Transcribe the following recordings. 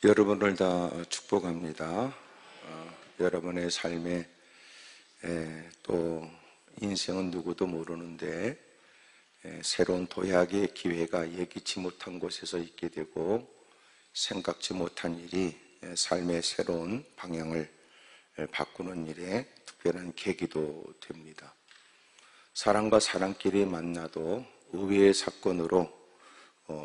여러분을 다 축복합니다. 여러분의 삶에 또 인생은 누구도 모르는데 새로운 도약의 기회가 예기치 못한 곳에서 있게 되고 생각지 못한 일이 삶의 새로운 방향을 바꾸는 일에 특별한 계기도 됩니다. 사람과 사람끼리 만나도 의외의 사건으로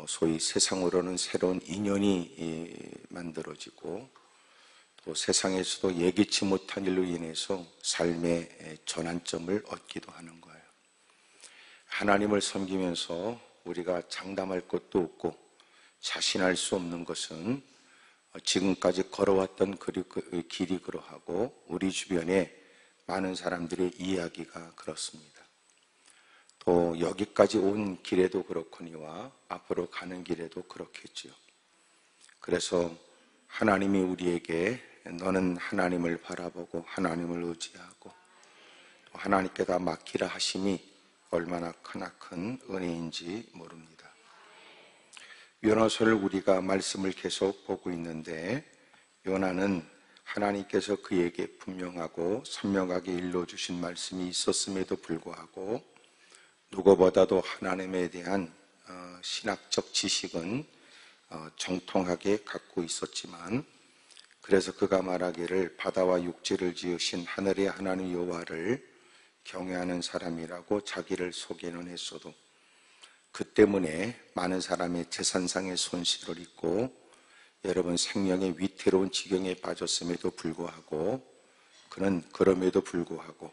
소위 세상으로는 새로운 인연이 만들어지고 또 세상에서도 예기치 못한 일로 인해서 삶의 전환점을 얻기도 하는 거예요. 하나님을 섬기면서 우리가 장담할 것도 없고 자신할 수 없는 것은 지금까지 걸어왔던 길이 그러하고 우리 주변에 많은 사람들의 이야기가 그렇습니다. 또 여기까지 온 길에도 그렇거니와 앞으로 가는 길에도 그렇겠지요. 그래서 하나님이 우리에게 너는 하나님을 바라보고 하나님을 의지하고 또 하나님께 다 맡기라 하심이 얼마나 큰 은혜인지 모릅니다. 요나서를 우리가 말씀을 계속 보고 있는데 요나는 하나님께서 그에게 분명하고 선명하게 일러주신 말씀이 있었음에도 불구하고 누구보다도 하나님에 대한 신학적 지식은 정통하게 갖고 있었지만 그래서 그가 말하기를 바다와 육지를 지으신 하늘의 하나님 여호와를 경외하는 사람이라고 자기를 소개는 했어도 그 때문에 많은 사람의 재산상의 손실을 입고 여러분 생명의 위태로운 지경에 빠졌음에도 불구하고 그는 그럼에도 불구하고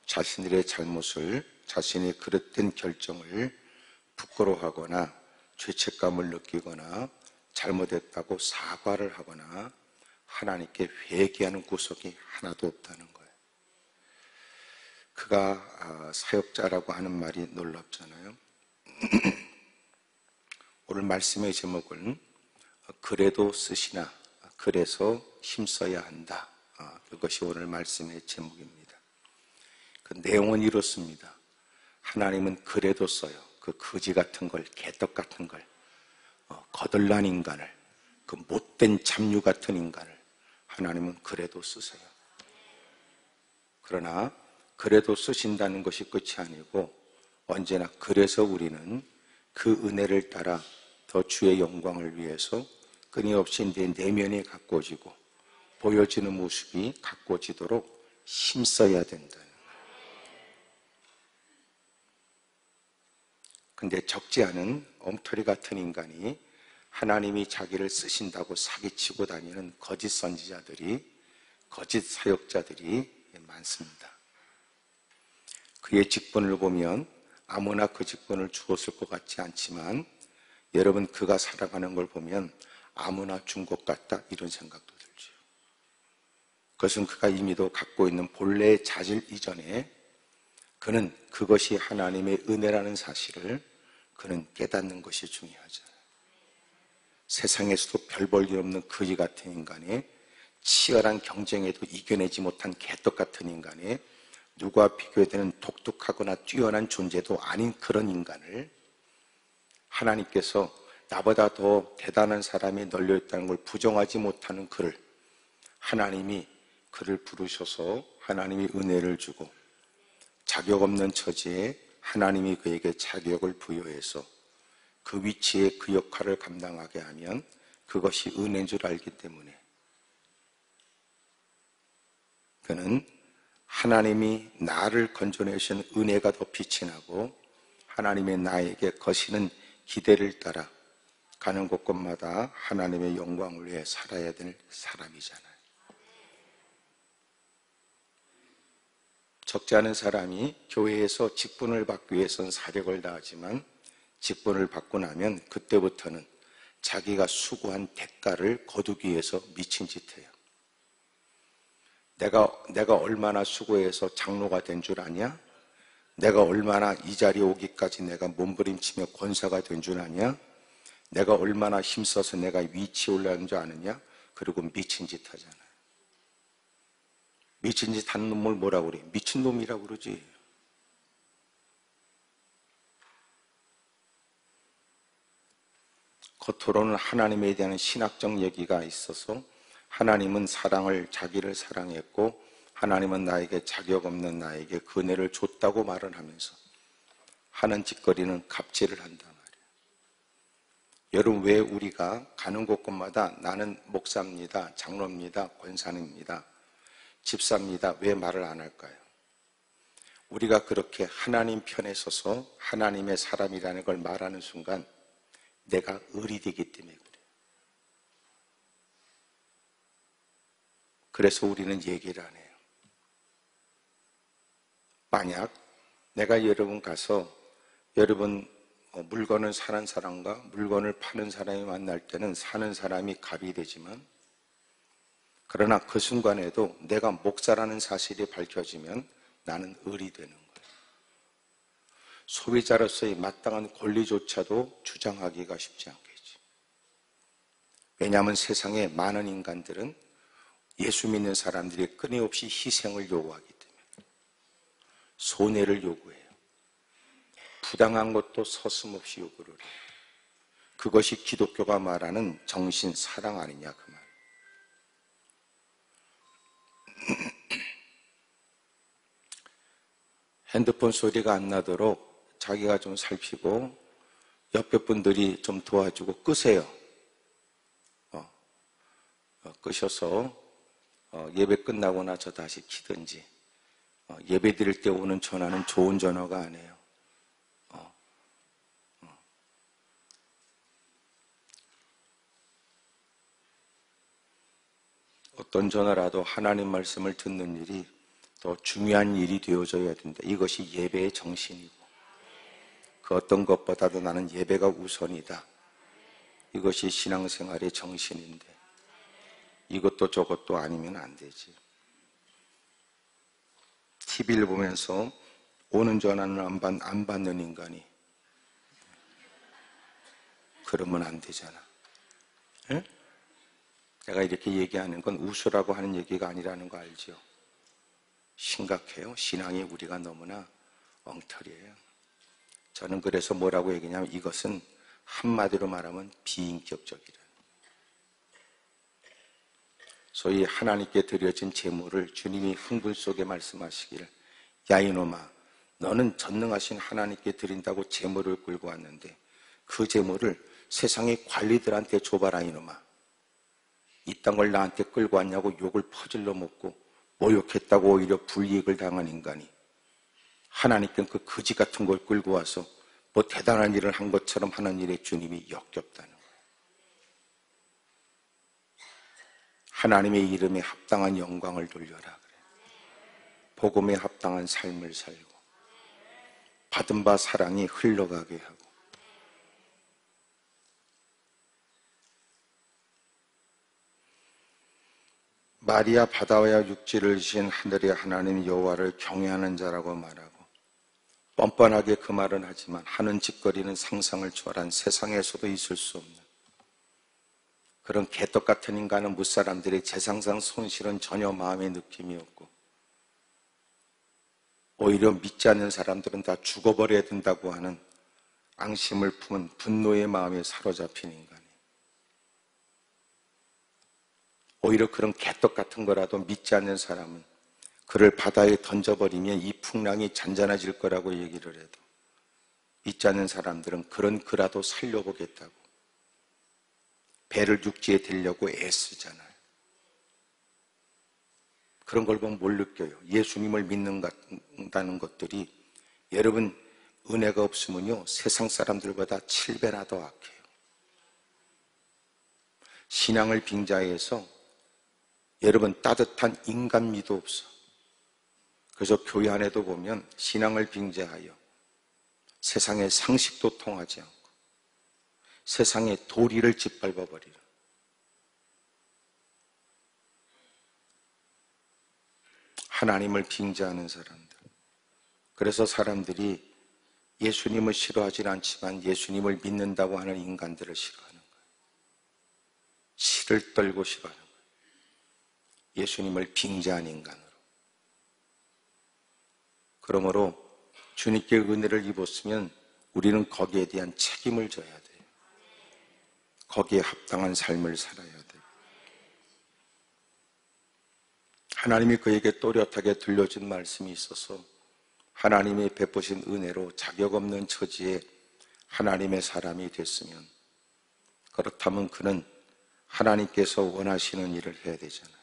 자신들의 잘못을 자신의 그릇된 결정을 부끄러워하거나 죄책감을 느끼거나 잘못했다고 사과를 하거나 하나님께 회개하는 구석이 하나도 없다는 거예요. 그가 사역자라고 하는 말이 놀랍잖아요. 오늘 말씀의 제목은 그래도 쓰시나 그래서 힘써야 한다. 그것이 오늘 말씀의 제목입니다. 그 내용은 이렇습니다. 하나님은 그래도 써요. 그 거지 같은 걸, 개떡 같은 걸, 거덜난 인간을, 그 못된 잡류 같은 인간을 하나님은 그래도 쓰세요. 그러나 그래도 쓰신다는 것이 끝이 아니고 언제나 그래서 우리는 그 은혜를 따라 더 주의 영광을 위해서 끊임없이 내 내면이 가꿔지고 보여지는 모습이 가꿔지도록 힘써야 된다. 근데 적지 않은 엉터리 같은 인간이 하나님이 자기를 쓰신다고 사기치고 다니는 거짓 선지자들이, 거짓 사역자들이 많습니다. 그의 직분을 보면 아무나 그 직분을 주었을 것 같지 않지만 여러분 그가 살아가는 걸 보면 아무나 준 것 같다 이런 생각도 들죠. 그것은 그가 이미도 갖고 있는 본래의 자질 이전에 그는 그것이 하나님의 은혜라는 사실을 그는 깨닫는 것이 중요하잖아요. 세상에서도 별 볼 일 없는 거지 같은 인간의 치열한 경쟁에도 이겨내지 못한 개떡 같은 인간의 누구와 비교되는 독특하거나 뛰어난 존재도 아닌 그런 인간을 하나님께서 나보다 더 대단한 사람이 널려있다는 걸 부정하지 못하는 그를 하나님이 그를 부르셔서 하나님이 은혜를 주고 자격 없는 처지에 하나님이 그에게 자격을 부여해서 그 위치에 그 역할을 감당하게 하면 그것이 은혜인 줄 알기 때문에 그는 하나님이 나를 건져내신 은혜가 더 빛이 나고 하나님의 나에게 거시는 기대를 따라 가는 곳곳마다 하나님의 영광을 위해 살아야 될 사람이잖아요. 적지 않은 사람이 교회에서 직분을 받기 위해서는 사력을 다하지만 직분을 받고 나면 그때부터는 자기가 수고한 대가를 거두기 위해서 미친 짓 해요. 내가 얼마나 수고해서 장로가 된 줄 아냐? 내가 얼마나 이 자리에 오기까지 내가 몸부림치며 권사가 된 줄 아냐? 내가 얼마나 힘써서 내가 위치에 올라간 줄 아느냐? 그리고 미친 짓 하잖아요. 미친 짓 하는 놈을 뭐라고 그래? 미친놈이라고 그러지. 겉으로는 하나님에 대한 신학적 얘기가 있어서 하나님은 자기를 사랑했고 하나님은 나에게 자격 없는 나에게 그 은혜를 줬다고 말을 하면서 하는 짓거리는 갑질을 한단 말이에요. 여러분, 왜 우리가 가는 곳곳마다 나는 목사입니다, 장로입니다, 권사입니다, 집사입니다, 왜 말을 안 할까요? 우리가 그렇게 하나님 편에 서서 하나님의 사람이라는 걸 말하는 순간 내가 을이 되기 때문에 그래요. 그래서 우리는 얘기를 안 해요. 만약 내가 여러분 가서 여러분 물건을 사는 사람과 물건을 파는 사람이 만날 때는 사는 사람이 갑이 되지만, 그러나 그 순간에도 내가 목사라는 사실이 밝혀지면 나는 을이 되는 거예요. 소비자로서의 마땅한 권리조차도 주장하기가 쉽지 않겠지. 왜냐하면 세상에 많은 인간들은 예수 믿는 사람들이 끊임없이 희생을 요구하기 때문에 손해를 요구해요. 부당한 것도 서슴없이 요구를 해요. 그것이 기독교가 말하는 정신 사랑 아니냐 그 말. 핸드폰 소리가 안 나도록 자기가 좀 살피고 옆에 분들이 좀 도와주고 끄세요. 끄셔서 예배 끝나고 나서 다시 키든지. 예배 드릴 때 오는 전화는 좋은 전화가 아니에요. 어떤 전화라도 하나님 말씀을 듣는 일이 더 중요한 일이 되어져야 된다. 이것이 예배의 정신이고, 그 어떤 것보다도 나는 예배가 우선이다. 이것이 신앙생활의 정신인데, 이것도 저것도 아니면 안 되지. TV를 보면서 오는 전화는 안 받는 인간이 그러면 안 되잖아. 응? 제가 이렇게 얘기하는 건 웃으라고 하는 얘기가 아니라는 거 알죠? 심각해요. 신앙이 우리가 너무나 엉터리예요. 저는 그래서 뭐라고 얘기냐면 이것은 한마디로 말하면 비인격적이라. 소위 하나님께 드려진 제물을 주님이 흥분 속에 말씀하시기를, 야 이놈아, 너는 전능하신 하나님께 드린다고 제물을 끌고 왔는데 그 제물을 세상의 관리들한테 줘봐라 이놈아. 이딴 걸 나한테 끌고 왔냐고 욕을 퍼질러 먹고 모욕했다고 오히려 불이익을 당한 인간이 하나님께 그 거지 같은 걸 끌고 와서 뭐 대단한 일을 한 것처럼 하는 일에 주님이 역겹다는 거예요. 하나님의 이름에 합당한 영광을 돌려라 그래요. 복음에 합당한 삶을 살고 받은 바 사랑이 흘러가게 하고. 마리아 바다와 육지를 지은 하늘의 하나님 여호와를 경외하는 자라고 말하고 뻔뻔하게 그 말은 하지만 하는 짓거리는 상상을 초월한 세상에서도 있을 수 없는 그런 개떡 같은 인간은 무사람들의 재상상 손실은 전혀 마음의 느낌이 없고 오히려 믿지 않는 사람들은 다 죽어버려야 된다고 하는 앙심을 품은 분노의 마음에 사로잡힌 인간이 오히려 그런 개떡 같은 거라도 믿지 않는 사람은 그를 바다에 던져버리면 이 풍랑이 잔잔해질 거라고 얘기를 해도 믿지 않는 사람들은 그런 그라도 살려보겠다고 배를 육지에 대려고 애쓰잖아요. 그런 걸 보면 뭘 느껴요? 예수님을 믿는다는 것들이 여러분 은혜가 없으면요 세상 사람들보다 7배나 더 악해요. 신앙을 빙자해서 여러분 따뜻한 인간미도 없어. 그래서 교회 안에도 보면 신앙을 빙자하여 세상의 상식도 통하지 않고 세상의 도리를 짓밟아버리는 하나님을 빙자하는 사람들. 그래서 사람들이 예수님을 싫어하지 않지만 예수님을 믿는다고 하는 인간들을 싫어하는 거예요. 치를 떨고 싫어하는 거예요. 예수님을 빙자한 인간으로. 그러므로 주님께 은혜를 입었으면 우리는 거기에 대한 책임을 져야 돼요. 거기에 합당한 삶을 살아야 돼요. 하나님이 그에게 또렷하게 들려준 말씀이 있어서 하나님이 베푸신 은혜로 자격 없는 처지에 하나님의 사람이 됐으면, 그렇다면 그는 하나님께서 원하시는 일을 해야 되잖아요.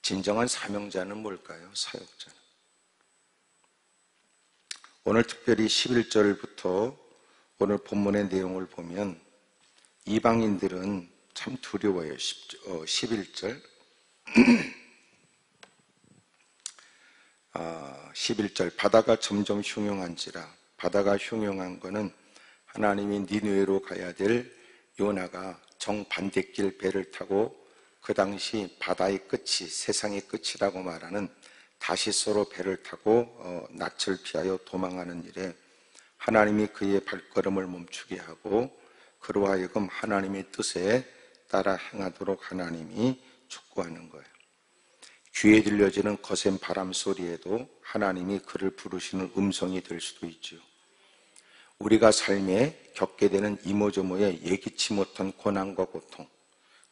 진정한 사명자는 뭘까요? 사역자는. 오늘 특별히 11절부터 오늘 본문의 내용을 보면 이방인들은 참 두려워요. 11절 11절 바다가 점점 흉흉한지라. 바다가 흉흉한 거는 하나님이 니느웨로 가야 될 요나가 정반대길 배를 타고 그 당시 바다의 끝이 세상의 끝이라고 말하는 다시스로 배를 타고 낯을 피하여 도망하는 일에 하나님이 그의 발걸음을 멈추게 하고 그로 하여금 하나님의 뜻에 따라 행하도록 하나님이 촉구하는 거예요. 귀에 들려지는 거센 바람 소리에도 하나님이 그를 부르시는 음성이 될 수도 있죠. 우리가 삶에 겪게 되는 이모저모의 예기치 못한 고난과 고통,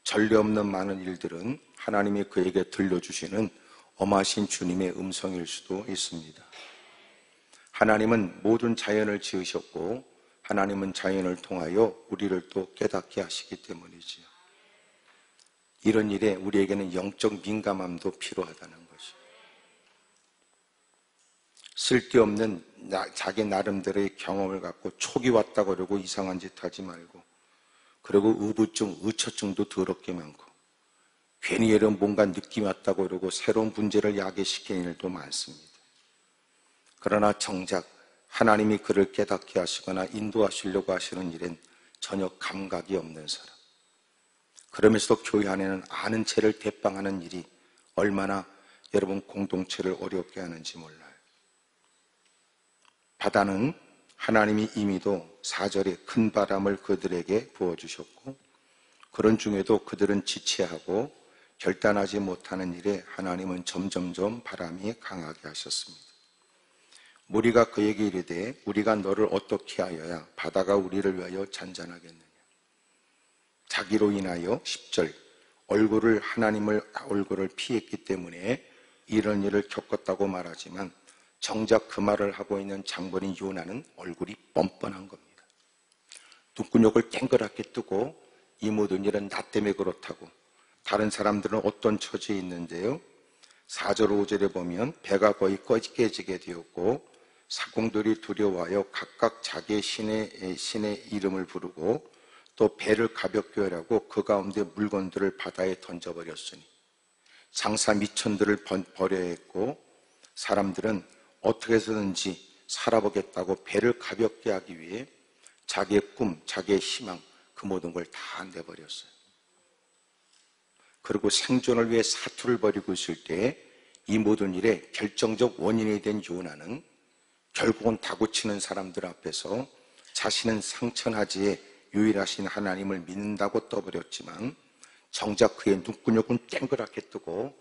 전례 없는 많은 일들은 하나님이 그에게 들려주시는 엄하신 주님의 음성일 수도 있습니다. 하나님은 모든 자연을 지으셨고 하나님은 자연을 통하여 우리를 또 깨닫게 하시기 때문이지요. 이런 일에 우리에게는 영적 민감함도 필요하다는 것이죠. 쓸데없는 자기 나름대로의 경험을 갖고 촉이 왔다고 그러고 이상한 짓 하지 말고, 그리고 의부증, 의처증도 더럽게 많고, 괜히 이런 뭔가 느낌이 왔다고 그러고 새로운 문제를 야기시키는 일도 많습니다. 그러나 정작 하나님이 그를 깨닫게 하시거나 인도하시려고 하시는 일엔 전혀 감각이 없는 사람, 그러면서도 교회 안에는 아는 채를 대빵하는 일이 얼마나 여러분 공동체를 어렵게 하는지 몰라요. 바다는 하나님이 이미도 4절에 큰 바람을 그들에게 부어주셨고, 그런 중에도 그들은 지체하고 결단하지 못하는 일에 하나님은 점점점 바람이 강하게 하셨습니다. 무리가 그에게 이르되 우리가 너를 어떻게 하여야 바다가 우리를 위하여 잔잔하겠느냐. 자기로 인하여 10절 하나님의 얼굴을 피했기 때문에 이런 일을 겪었다고 말하지만, 정작 그 말을 하고 있는 장본인 요나는 얼굴이 뻔뻔한 겁니다. 눈구녕을 땡그랗게 뜨고 이 모든 일은 나 때문에 그렇다고. 다른 사람들은 어떤 처지에 있는데요, 4절 5절에 보면 배가 거의 깨지게 되었고 사공들이 두려워하여 각각 자기의 신의 이름을 부르고 또 배를 가볍게 하려고 그 가운데 물건들을 바다에 던져버렸으니 장사 미천들을 버려야 했고, 사람들은 어떻게 해서든지 살아보겠다고 배를 가볍게 하기 위해 자기의 꿈, 자기의 희망, 그 모든 걸 다 내버렸어요. 그리고 생존을 위해 사투를 벌이고 있을 때 이 모든 일의 결정적 원인이 된 요나는 결국은 다구치는 사람들 앞에서 자신은 상천하지에 유일하신 하나님을 믿는다고 떠버렸지만, 정작 그의 눈구녕은 땡그랗게 뜨고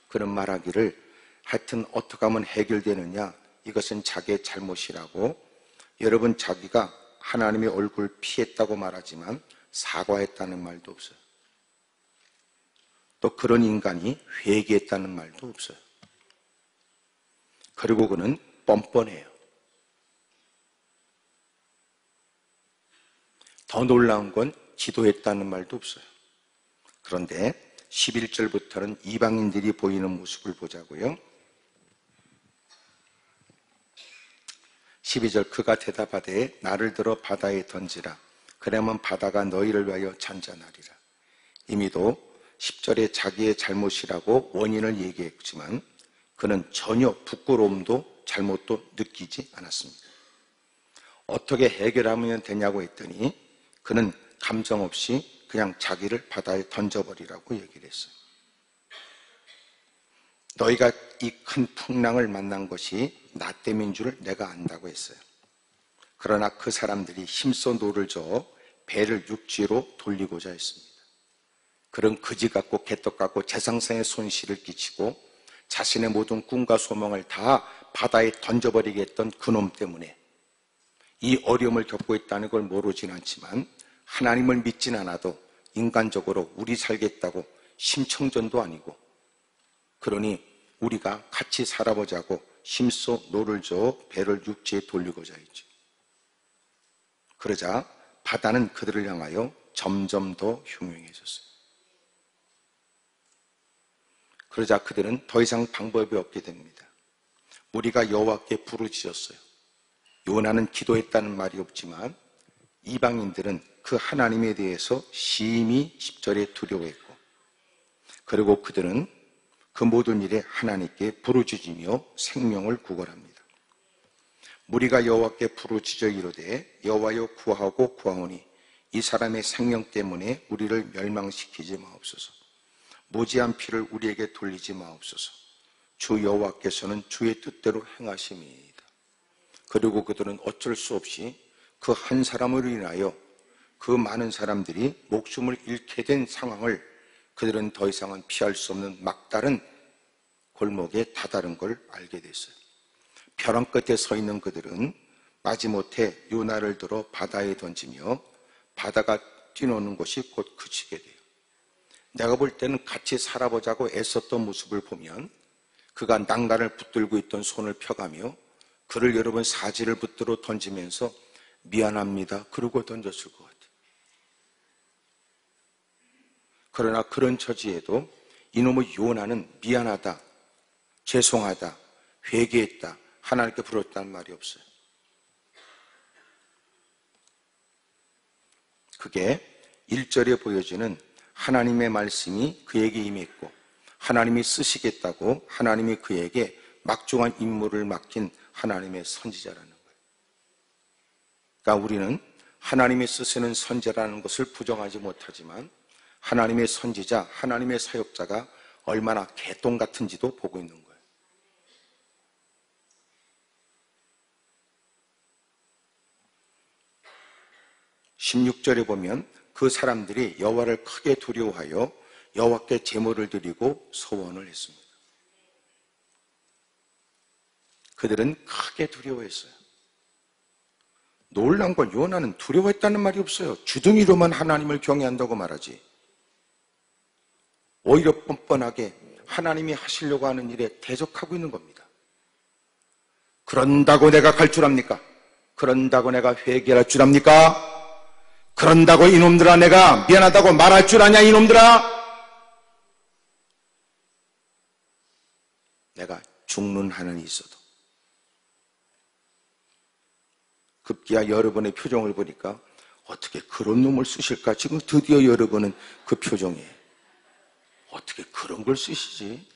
그런 말하기를 하여튼 어떻게 하면 해결되느냐, 이것은 자기의 잘못이라고. 여러분, 자기가 하나님의 얼굴 피했다고 말하지만 사과했다는 말도 없어요. 또 그런 인간이 회개했다는 말도 없어요. 그리고 그는 뻔뻔해요. 더 놀라운 건 기도했다는 말도 없어요. 그런데 11절부터는 이방인들이 보이는 모습을 보자고요. 12절 그가 대답하되 나를 들어 바다에 던지라. 그러면 바다가 너희를 위하여 잔잔하리라. 이미도 10절에 자기의 잘못이라고 원인을 얘기했지만 그는 전혀 부끄러움도 잘못도 느끼지 않았습니다. 어떻게 해결하면 되냐고 했더니 그는 감정 없이 그냥 자기를 바다에 던져버리라고 얘기를 했어요. 너희가 이 큰 풍랑을 만난 것이 나 때문인 줄을 내가 안다고 했어요. 그러나 그 사람들이 힘써 노를 저어 배를 육지로 돌리고자 했습니다. 그런 거지 같고 개떡 같고 재상생의 손실을 끼치고 자신의 모든 꿈과 소망을 다 바다에 던져버리게 했던 그놈 때문에 이 어려움을 겪고 있다는 걸 모르진 않지만 하나님을 믿진 않아도 인간적으로 우리 살겠다고 심청전도 아니고, 그러니 우리가 같이 살아보자고 심소 노를 저어 배를 육지에 돌리고자 했죠. 그러자 바다는 그들을 향하여 점점 더 흉흉해졌어요. 그러자 그들은 더 이상 방법이 없게 됩니다. 무리가 여호와께 부르짖었어요. 요나는 기도했다는 말이 없지만 이방인들은 그 하나님에 대해서 심히 10절에 두려워했고, 그리고 그들은 그 모든 일에 하나님께 부르짖으며 생명을 구걸합니다. 무리가 여호와께 부르짖어 이르되 여호와여 구하고 구하오니 이 사람의 생명 때문에 우리를 멸망시키지 마옵소서. 무지한 피를 우리에게 돌리지 마옵소서. 주 여호와께서는 주의 뜻대로 행하심이니이다. 그리고 그들은 어쩔 수 없이 그 한 사람으로 인하여 그 많은 사람들이 목숨을 잃게 된 상황을 그들은 더 이상은 피할 수 없는 막다른 골목에 다다른 걸 알게 됐어요. 벼랑 끝에 서 있는 그들은 마지못해 요나를 들어 바다에 던지며 바다가 뛰노는 것이 곧 그치게 돼요. 내가 볼 때는 같이 살아보자고 애썼던 모습을 보면 그가 낭단을 붙들고 있던 손을 펴가며 그를 여러 번 사지를 붙들어 던지면서 미안합니다 그러고 던졌을 것 같아요. 그러나 그런 처지에도 이놈의 요나는 미안하다, 죄송하다, 회개했다, 하나님께 부르렀다는 말이 없어요. 그게 1절에 보여지는 하나님의 말씀이 그에게 임했고 하나님이 쓰시겠다고 하나님이 그에게 막중한 임무를 맡긴 하나님의 선지자라는 거예요. 그러니까 우리는 하나님이 쓰시는 선지자라는 것을 부정하지 못하지만 하나님의 선지자, 하나님의 사역자가 얼마나 개똥 같은지도 보고 있는 거예요. (16절에) 보면 그 사람들이 여호와를 크게 두려워하여 여호와께 제물을 드리고 소원을 했습니다. 그들은 크게 두려워했어요. 놀란 건 요나는 두려워했다는 말이 없어요. 주둥이로만 하나님을 경외한다고 말하지. 오히려 뻔뻔하게 하나님이 하시려고 하는 일에 대적하고 있는 겁니다. 그런다고 내가 갈 줄 압니까? 그런다고 내가 회개할 줄 압니까? 그런다고 이놈들아 내가 미안하다고 말할 줄 아냐 이놈들아? 내가 죽는 한은 있어도. 급기야 여러분의 표정을 보니까 어떻게 그런 놈을 쓰실까? 지금 드디어 여러분은 그 표정에 어떻게 그런 걸 쓰시지?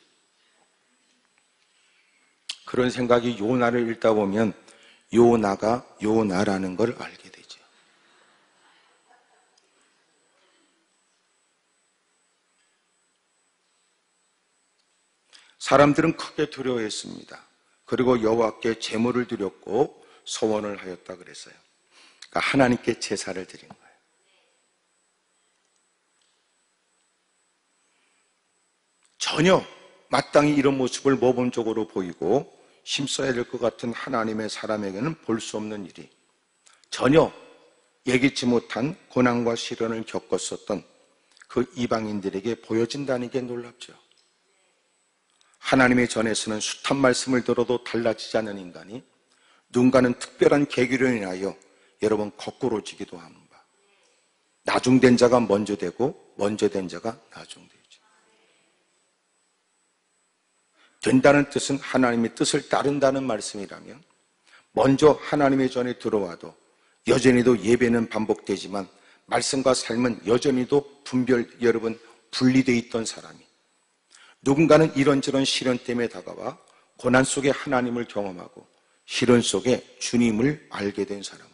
그런 생각이 요나를 읽다 보면 요나가 요나라는 걸 알게 되죠. 사람들은 크게 두려워했습니다. 그리고 여호와께 제물을 드렸고 소원을 하였다 그랬어요. 그러니까 하나님께 제사를 드린 거예요. 전혀 마땅히 이런 모습을 모범적으로 보이고 힘써야 될 것 같은 하나님의 사람에게는 볼 수 없는 일이 전혀 예기치 못한 고난과 시련을 겪었었던 그 이방인들에게 보여진다는 게 놀랍죠. 하나님의 전에서는 숱한 말씀을 들어도 달라지지 않는 인간이 누군가는 특별한 계기로 인하여 여러분 거꾸로지기도 하는 바. 나중된 자가 먼저 되고 먼저 된 자가 나중되죠. 된다는 뜻은 하나님의 뜻을 따른다는 말씀이라면 먼저 하나님의 전에 들어와도 여전히도 예배는 반복되지만 말씀과 삶은 여전히도 여러분 분리되어 있던 사람이 누군가는 이런저런 시련 때문에 다가와 고난 속에 하나님을 경험하고 시련 속에 주님을 알게 된 사람은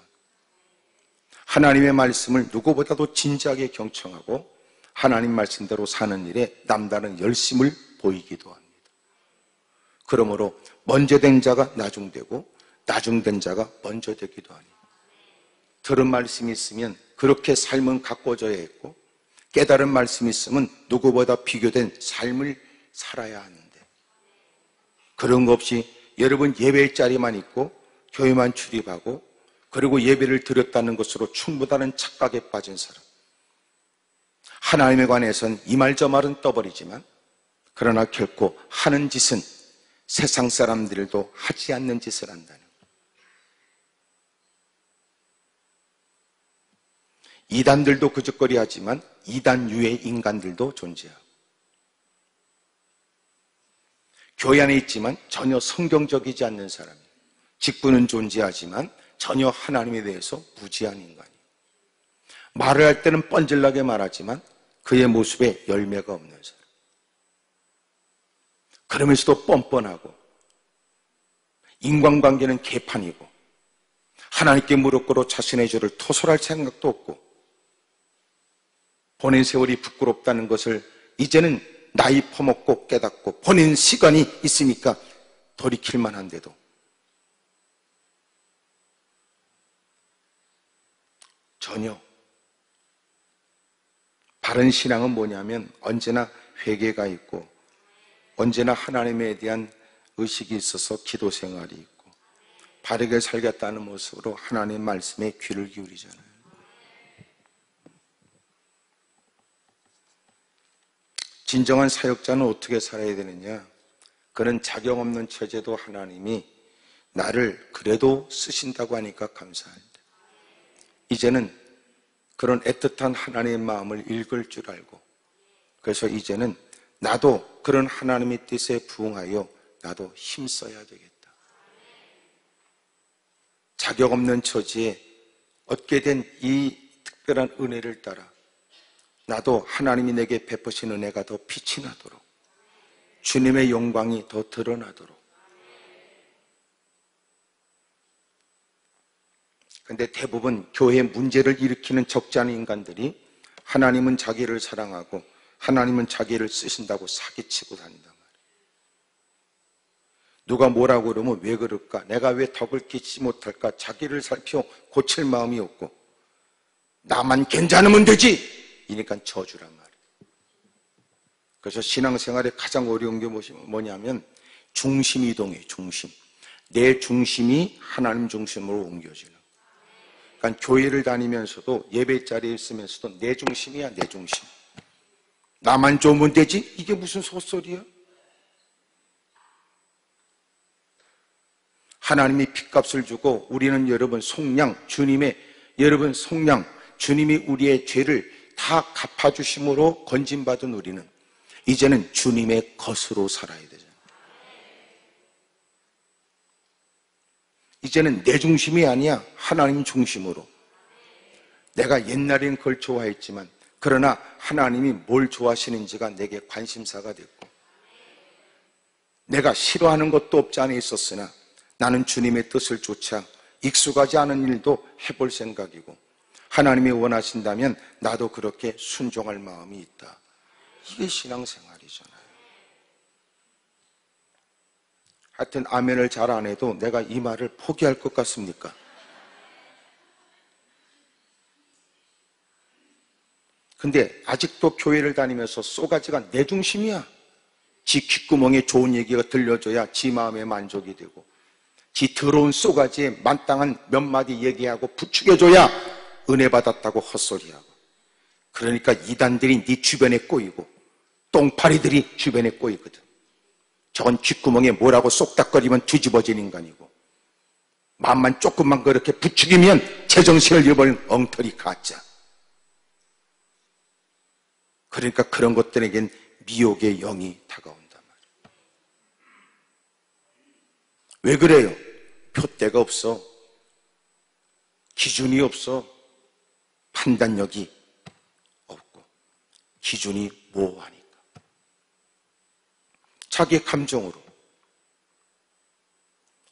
하나님의 말씀을 누구보다도 진지하게 경청하고 하나님 말씀대로 사는 일에 남다른 열심을 보이기도 합니다. 그러므로 먼저 된 자가 나중되고 나중된 자가 먼저 되기도 하니 들은 말씀이 있으면 그렇게 삶은 가꿔져야 했고 깨달은 말씀이 있으면 누구보다 비교된 삶을 살아야 하는데 그런 거 없이 여러분 예배의 자리만 있고 교회만 출입하고 그리고 예배를 드렸다는 것으로 충분하다는 착각에 빠진 사람. 하나님에 관해서는 이 말 저 말은 떠버리지만 그러나 결코 하는 짓은 세상 사람들도 하지 않는 짓을 한다는 거예요. 이단들도 그저거리 하지만 이단유의 인간들도 존재하고, 교회 안에 있지만 전혀 성경적이지 않는 사람이에요. 직분은 존재하지만 전혀 하나님에 대해서 무지한 인간이에요. 말을 할 때는 뻔질나게 말하지만 그의 모습에 열매가 없는 사람. 그러면서도 뻔뻔하고, 인간관계는 개판이고, 하나님께 무릎 꿇어 자신의 죄를 토설할 생각도 없고, 보낸 세월이 부끄럽다는 것을 이제는 나이 퍼먹고 깨닫고 보낸 시간이 있으니까 돌이킬만 한데도 전혀. 바른 신앙은 뭐냐면 언제나 회개가 있고 언제나 하나님에 대한 의식이 있어서 기도 생활이 있고 바르게 살겠다는 모습으로 하나님의 말씀에 귀를 기울이잖아요. 진정한 사역자는 어떻게 살아야 되느냐? 그는 자격 없는 처제도 하나님이 나를 그래도 쓰신다고 하니까 감사합니다. 이제는 그런 애틋한 하나님의 마음을 읽을 줄 알고, 그래서 이제는 나도 그런 하나님의 뜻에 부응하여 나도 힘써야 되겠다. 자격 없는 처지에 얻게 된 이 특별한 은혜를 따라 나도 하나님이 내게 베푸신 은혜가 더 빛이 나도록, 주님의 영광이 더 드러나도록. 근데 대부분 교회에 문제를 일으키는 적지 않은 인간들이 하나님은 자기를 사랑하고 하나님은 자기를 쓰신다고 사기치고 다닌단 말이에요. 누가 뭐라고 그러면 왜 그럴까? 내가 왜 덕을 끼치지 못할까? 자기를 살펴 고칠 마음이 없고 나만 괜찮으면 되지! 이니까 저주란 말이에요. 그래서 신앙생활에 가장 어려운 게 뭐냐면 중심 이동이에요. 중심. 내 중심이 하나님 중심으로 옮겨지는. 그러니까 교회를 다니면서도 예배 자리에 있으면서도 내 중심이야. 내 중심. 나만 좋으면 되지? 이게 무슨 소설이야? 하나님이 핏값을 주고 우리는 여러분 속량, 여러분 속량, 주님이 우리의 죄를 다 갚아주심으로 건진받은 우리는 이제는 주님의 것으로 살아야 되잖아요. 이제는 내 중심이 아니야. 하나님 중심으로. 내가 옛날엔 그걸 좋아했지만 그러나 하나님이 뭘 좋아하시는지가 내게 관심사가 됐고, 내가 싫어하는 것도 없지 않아 있었으나 나는 주님의 뜻을 쫓아 익숙하지 않은 일도 해볼 생각이고, 하나님이 원하신다면 나도 그렇게 순종할 마음이 있다. 이게 신앙생활이잖아요. 하여튼 아멘을 잘 안 해도 내가 이 말을 포기할 것 같습니까? 근데 아직도 교회를 다니면서 쏘가지가 내 중심이야. 지 귓구멍에 좋은 얘기가 들려줘야 지 마음에 만족이 되고, 지 더러운 쏘가지에 만땅한 몇 마디 얘기하고 부추겨줘야 은혜 받았다고 헛소리하고. 그러니까 이단들이 네 주변에 꼬이고 똥파리들이 주변에 꼬이거든. 저건 귓구멍에 뭐라고 쏙닥거리면 뒤집어진 인간이고, 마음만 조금만 그렇게 부추기면 제정신을 잃어버린 엉터리 가짜. 그러니까 그런 것들에겐 미혹의 영이 다가온단 말이에요. 왜 그래요? 표대가 없어. 기준이 없어. 판단력이 없고 기준이 모호하니까. 자기 감정으로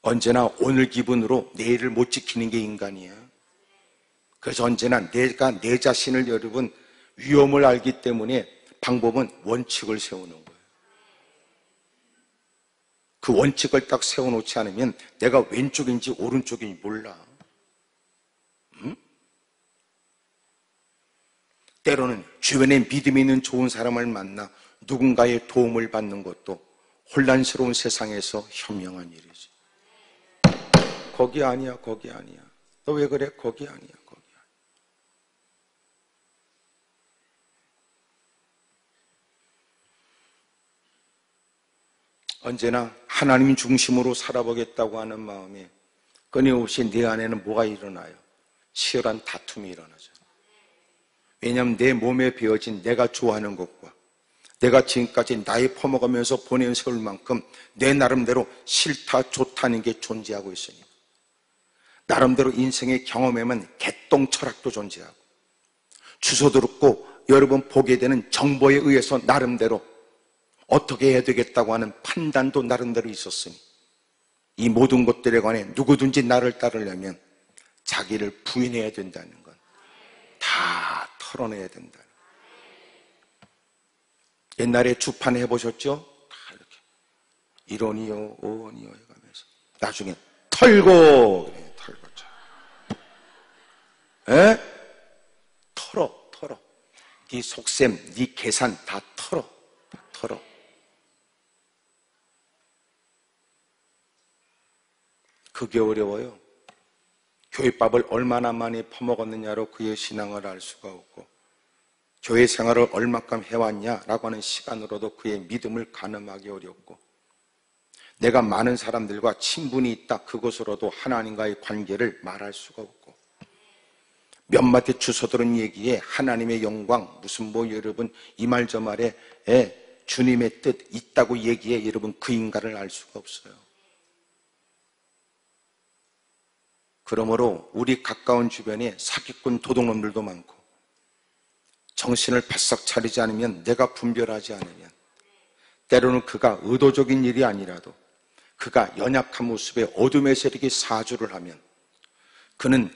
언제나 오늘 기분으로 내일을 못 지키는 게 인간이야. 그래서 언제나 내가 내 자신을 여러분 위험을 알기 때문에 방법은 원칙을 세우는 거예요. 그 원칙을 딱 세워놓지 않으면 내가 왼쪽인지 오른쪽인지 몰라. 때로는 주변에 믿음이 있는 좋은 사람을 만나 누군가의 도움을 받는 것도 혼란스러운 세상에서 현명한 일이지. 거기 아니야, 거기 아니야. 너 왜 그래? 거기 아니야, 거기 아니야. 언제나 하나님 중심으로 살아보겠다고 하는 마음에 끊임없이 내 안에는 뭐가 일어나요? 치열한 다툼이 일어나죠. 왜냐하면 내 몸에 배어진 내가 좋아하는 것과 내가 지금까지 나이 퍼먹으면서 보낸 세월만큼 내 나름대로 싫다 좋다는 게 존재하고 있으니, 나름대로 인생의 경험에만 개똥 철학도 존재하고, 주소 들었고 여러분 보게 되는 정보에 의해서 나름대로 어떻게 해야 되겠다고 하는 판단도 나름대로 있었으니, 이 모든 것들에 관해 누구든지 나를 따르려면 자기를 부인해야 된다는 건, 다 털어내야 된다는 건. 옛날에 주판 해보셨죠? 다 이렇게 이론이요 오원이요 해가면서 나중에 털고, 그래, 털고. 에? 털어. 네 속셈, 네 계산 다 털어. 그게 어려워요. 교회밥을 얼마나 많이 퍼먹었느냐로 그의 신앙을 알 수가 없고, 교회 생활을 얼마큼 해왔냐라고 하는 시간으로도 그의 믿음을 가늠하기 어렵고, 내가 많은 사람들과 친분이 있다, 그것으로도 하나님과의 관계를 말할 수가 없고, 몇 마디 주워들은 얘기에 하나님의 영광, 무슨 여러분 이 말 저 말에 주님의 뜻 있다고 얘기해 여러분 그 인간을 알 수가 없어요. 그러므로 우리 가까운 주변에 사기꾼 도둑놈들도 많고, 정신을 바싹 차리지 않으면, 내가 분별하지 않으면, 때로는 그가 의도적인 일이 아니라도 그가 연약한 모습에 어둠의 세력이 사주를 하면 그는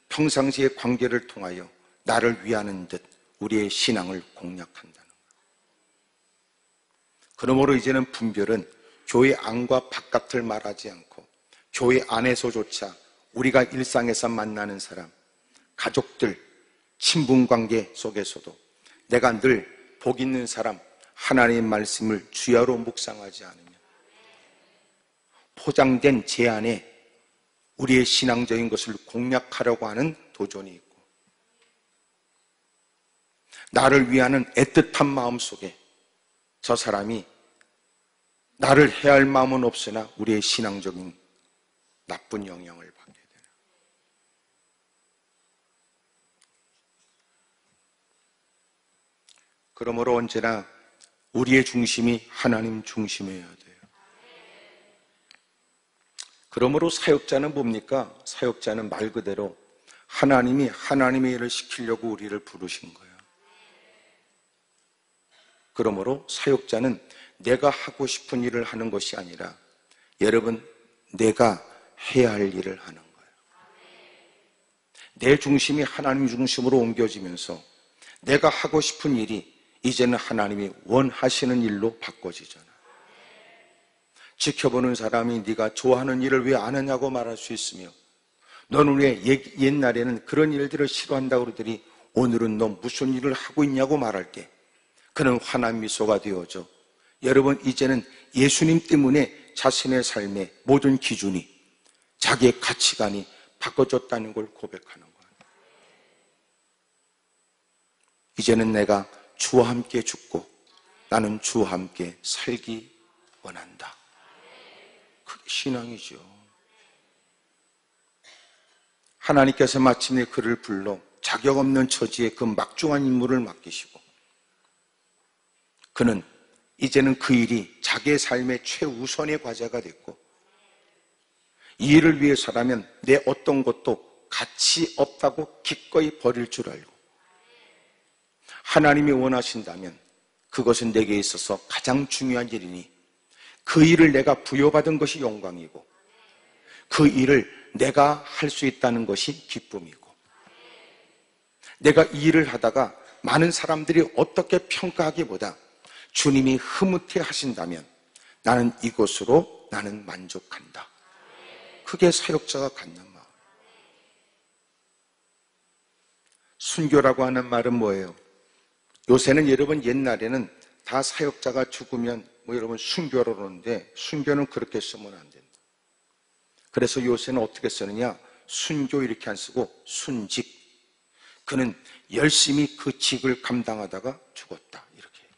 평상시의 관계를 통하여 나를 위하는 듯 우리의 신앙을 공략한다는 거예요. 그러므로 이제는 분별은 교회 안과 바깥을 말하지 않고, 교회 안에서조차 우리가 일상에서 만나는 사람, 가족들, 친분관계 속에서도 내가 늘 복 있는 사람, 하나님의 말씀을 주야로 묵상하지 않으면 포장된 제 안에 우리의 신앙적인 것을 공략하려고 하는 도전이 있고, 나를 위하는 애틋한 마음 속에 저 사람이 나를 해할 마음은 없으나 우리의 신앙적인 나쁜 영향을 받게 되는. 그러므로 언제나 우리의 중심이 하나님 중심이어야 돼요. 그러므로 사역자는 뭡니까? 사역자는 말 그대로 하나님이 하나님의 일을 시키려고 우리를 부르신 거예요. 그러므로 사역자는 내가 하고 싶은 일을 하는 것이 아니라, 여러분, 내가 해야 할 일을 하는 거예요. 내 중심이 하나님 중심으로 옮겨지면서 내가 하고 싶은 일이 이제는 하나님이 원하시는 일로 바꿔지잖아. 지켜보는 사람이 네가 좋아하는 일을 왜 안 하냐고 말할 수 있으며, 너는 왜 옛날에는 그런 일들을 싫어한다고 그러더니 오늘은 너 무슨 일을 하고 있냐고 말할 때 그는 환한 미소가 되어져. 여러분, 이제는 예수님 때문에 자신의 삶의 모든 기준이, 자기의 가치관이 바꿔졌다는 걸 고백하는 거예요. 이제는 내가 주와 함께 죽고 나는 주와 함께 살기 원한다. 그게 신앙이죠. 하나님께서 마침내 그를 불러 자격 없는 처지에 그 막중한 임무를 맡기시고, 그는 이제는 그 일이 자기의 삶의 최우선의 과제가 됐고, 이 일을 위해서라면 내 어떤 것도 가치 없다고 기꺼이 버릴 줄 알고, 하나님이 원하신다면 그것은 내게 있어서 가장 중요한 일이니 그 일을 내가 부여받은 것이 영광이고, 그 일을 내가 할 수 있다는 것이 기쁨이고, 내가 이 일을 하다가 많은 사람들이 어떻게 평가하기보다 주님이 흐뭇해 하신다면 나는 이것으로 나는 만족한다. 그게 사역자가 갖는 마음. 순교라고 하는 말은 뭐예요? 요새는 여러분, 옛날에는 다 사역자가 죽으면 여러분 순교로 그러는데, 순교는 그렇게 쓰면 안 된다. 그래서 요새는 어떻게 쓰느냐? 순교 이렇게 안 쓰고 순직. 그는 열심히 그 직을 감당하다가 죽었다. 이렇게.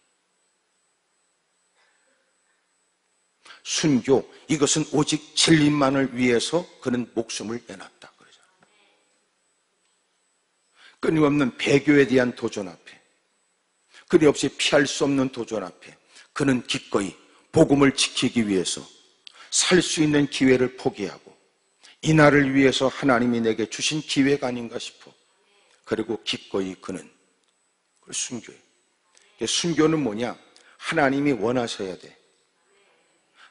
순교, 이것은 오직 진리만을 위해서 그는 목숨을 내놨다. 그러잖아요. 끊임없는 배교에 대한 도전 앞에, 끊임없이 피할 수 없는 도전 앞에 그는 기꺼이 복음을 지키기 위해서 살 수 있는 기회를 포기하고, 이날을 위해서 하나님이 내게 주신 기회가 아닌가 싶어. 그리고 기꺼이 그는 순교해요. 순교는 뭐냐? 하나님이 원하셔야 돼.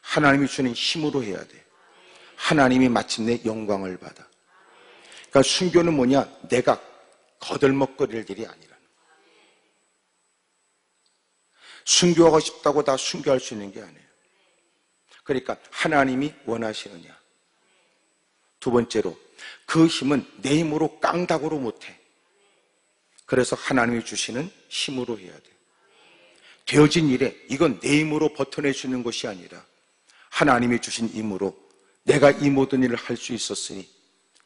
하나님이 주는 힘으로 해야 돼. 하나님이 마침내 영광을 받아. 그러니까 순교는 뭐냐? 내가 거들먹거릴 일이 아니라는 거야. 순교하고 싶다고 다 순교할 수 있는 게 아니에요. 그러니까 하나님이 원하시느냐. 두 번째로, 그 힘은 내 힘으로 깡다구로 못해. 그래서 하나님이 주시는 힘으로 해야 돼. 되어진 일에 이건 내 힘으로 버텨낼 수 있는 것이 아니라 하나님이 주신 힘으로 내가 이 모든 일을 할 수 있었으니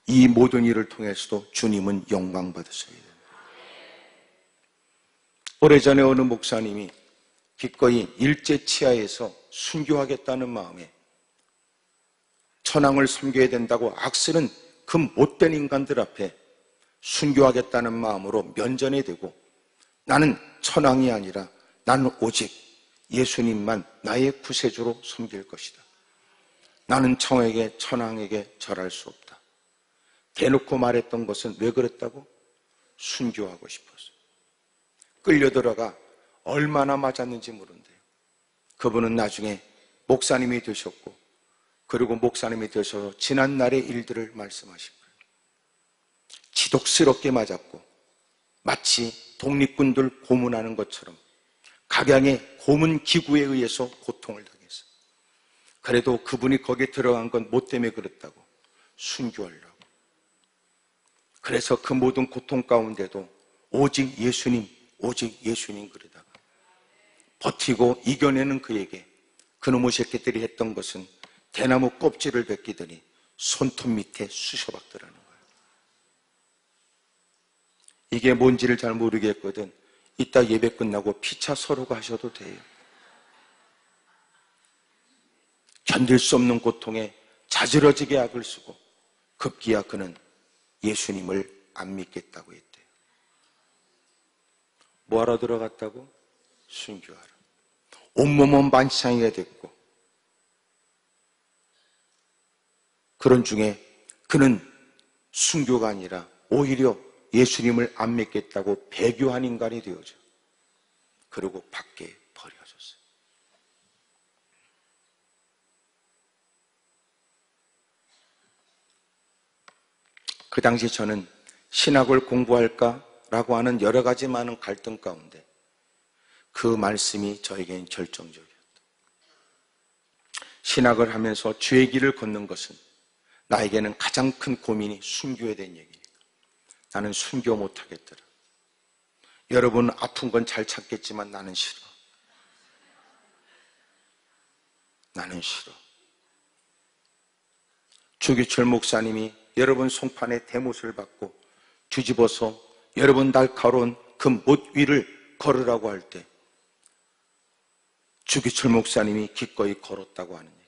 이 모든 일을 통해서도 주님은 영광 받으셔야 돼요. 오래전에 어느 목사님이 기꺼이 일제 치하에서 순교하겠다는 마음에 천황을 섬겨야 된다고 악쓰는 그 못된 인간들 앞에 순교하겠다는 마음으로 면전에 대고, 나는 천황이 아니라 나는 오직 예수님만 나의 구세주로 섬길 것이다. 나는 천황에게 절할 수 없다. 대놓고 말했던 것은 왜 그랬다고? 순교하고 싶어서. 끌려 들어가 얼마나 맞았는지 모른대요. 그분은 나중에 목사님이 되셨고, 그리고 목사님이 되셔서 지난날의 일들을 말씀하신 거예요. 지독스럽게 맞았고 마치 독립군들 고문하는 것처럼 각양의 고문 기구에 의해서 고통을 당했어요. 그래도 그분이 거기에 들어간 건 뭐 때문에 그랬다고? 순교하려고. 그래서 그 모든 고통 가운데도 오직 예수님 그러다가 버티고 이겨내는 그에게 그놈의 새끼들이 했던 것은 대나무 껍질을 벗기더니 손톱 밑에 쑤셔박더라는 거예요. 이게 뭔지를 잘 모르겠거든. 이따 예배 끝나고 피차 서로가 하셔도 돼요. 견딜 수 없는 고통에 자지러지게 악을 쓰고 급기야 그는 예수님을 안 믿겠다고 했대요. 뭐하러 들어갔다고? 순교하러. 온몸은 만신창이가 됐고, 그런 중에 그는 순교가 아니라 오히려 예수님을 안 믿겠다고 배교한 인간이 되어져. 그리고 밖에 버려졌어요. 그 당시 저는 신학을 공부할까라고 하는 여러 가지 많은 갈등 가운데 그 말씀이 저에게는 결정적이었다. 신학을 하면서 주의 길을 걷는 것은 나에게는 가장 큰 고민이 순교에 대한 얘기니까. 나는 순교 못하겠더라. 여러분 아픈 건 잘 찾겠지만 나는 싫어. 나는 싫어. 주기철 목사님이 여러분 송판에 대못을 받고 뒤집어서 여러분 날카로운 그 못 위를 걸으라고 할 때 주기철 목사님이 기꺼이 걸었다고 하는 얘기.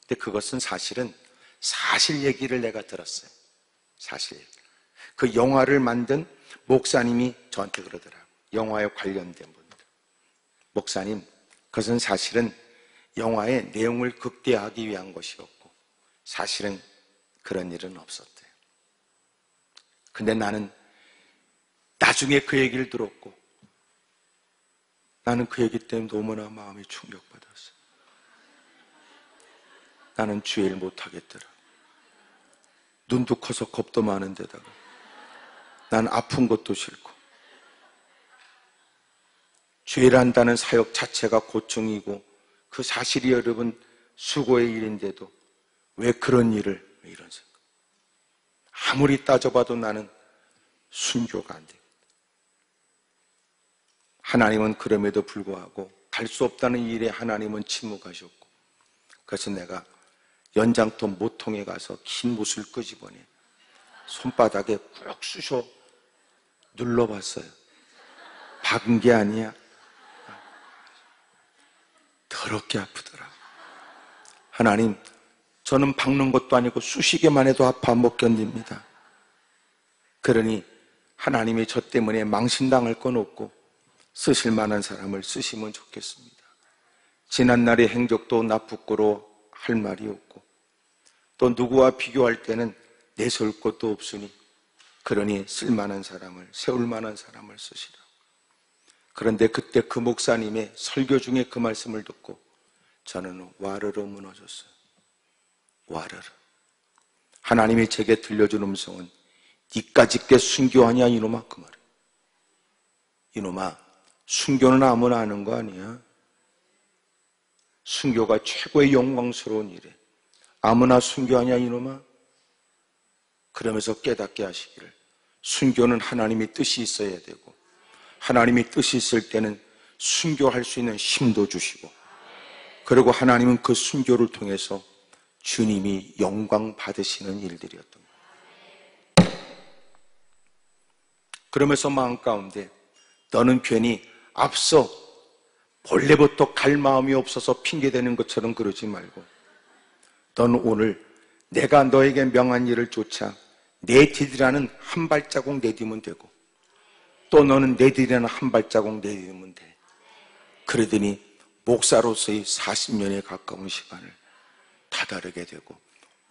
근데 그것은 사실은 사실 얘기를 내가 들었어요. 사실. 그 영화를 만든 목사님이 저한테 그러더라고요. 영화에 관련된 분들. 목사님, 그것은 사실은 영화의 내용을 극대화하기 위한 것이었고 사실은 그런 일은 없었대요. 근데 나는 나중에 그 얘기를 들었고 나는 그 얘기 때문에 너무나 마음이 충격받았어요. 나는 주일 못하겠더라. 눈도 커서 겁도 많은 데다가 난 아픈 것도 싫고 죄란다는 사역 자체가 고충이고 그 사실이 여러분 수고의 일인데도 왜 그런 일을, 왜 이런 생각. 아무리 따져봐도 나는 순교가 안 되겠다. 하나님은 그럼에도 불구하고 갈 수 없다는 일에 하나님은 침묵하셨고, 그래서 내가 연장터 모통에 가서 긴 못을 끄집어내 손바닥에 꾹 쑤셔 눌러봤어요. 박은 게 아니야. 더럽게 아프더라. 하나님, 저는 박는 것도 아니고 쑤시기만 해도 아파 못 견딥니다. 그러니 하나님이 저 때문에 망신당할 건 없고 쓰실 만한 사람을 쓰시면 좋겠습니다. 지난날의 행적도 나 부끄러워 할 말이 없고 또 누구와 비교할 때는 내세울 것도 없으니 그러니 쓸만한 사람을, 세울 만한 사람을 쓰시라. 그런데 그때 그 목사님의 설교 중에 그 말씀을 듣고 저는 와르르 무너졌어요. 와르르. 하나님이 제게 들려준 음성은 니까짓게 순교하냐 이놈아, 그 말이에요. 이놈아, 순교는 아무나 하는 거 아니야. 순교가 최고의 영광스러운 일이래. 아무나 순교하냐 이놈아. 그러면서 깨닫게 하시기를 순교는 하나님의 뜻이 있어야 되고 하나님의 뜻이 있을 때는 순교할 수 있는 힘도 주시고 그리고 하나님은 그 순교를 통해서 주님이 영광 받으시는 일들이었던 거예요. 그러면서 마음 가운데 너는 괜히 앞서 본래부터 갈 마음이 없어서 핑계대는 것처럼 그러지 말고 너는 오늘 내가 너에게 명한 일을 쫓아 내 뒤라는 한 발자국 내디면 되고 또 너는 내 뒤라는 한 발자국 내디면 돼. 그러더니 목사로서의 40년에 가까운 시간을 다다르게 되고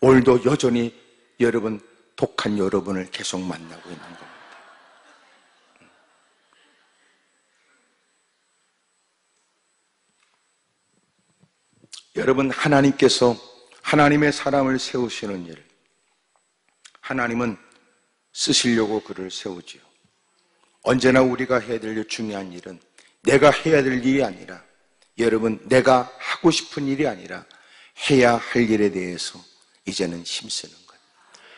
오늘도 여전히 여러분, 독한 여러분을 계속 만나고 있는 겁니다. 여러분, 하나님께서 하나님의 사람을 세우시는 일, 하나님은 쓰시려고 그를 세우지요. 언제나 우리가 해야 될 중요한 일은 내가 해야 될 일이 아니라 여러분, 내가 하고 싶은 일이 아니라 해야 할 일에 대해서 이제는 힘쓰는 것.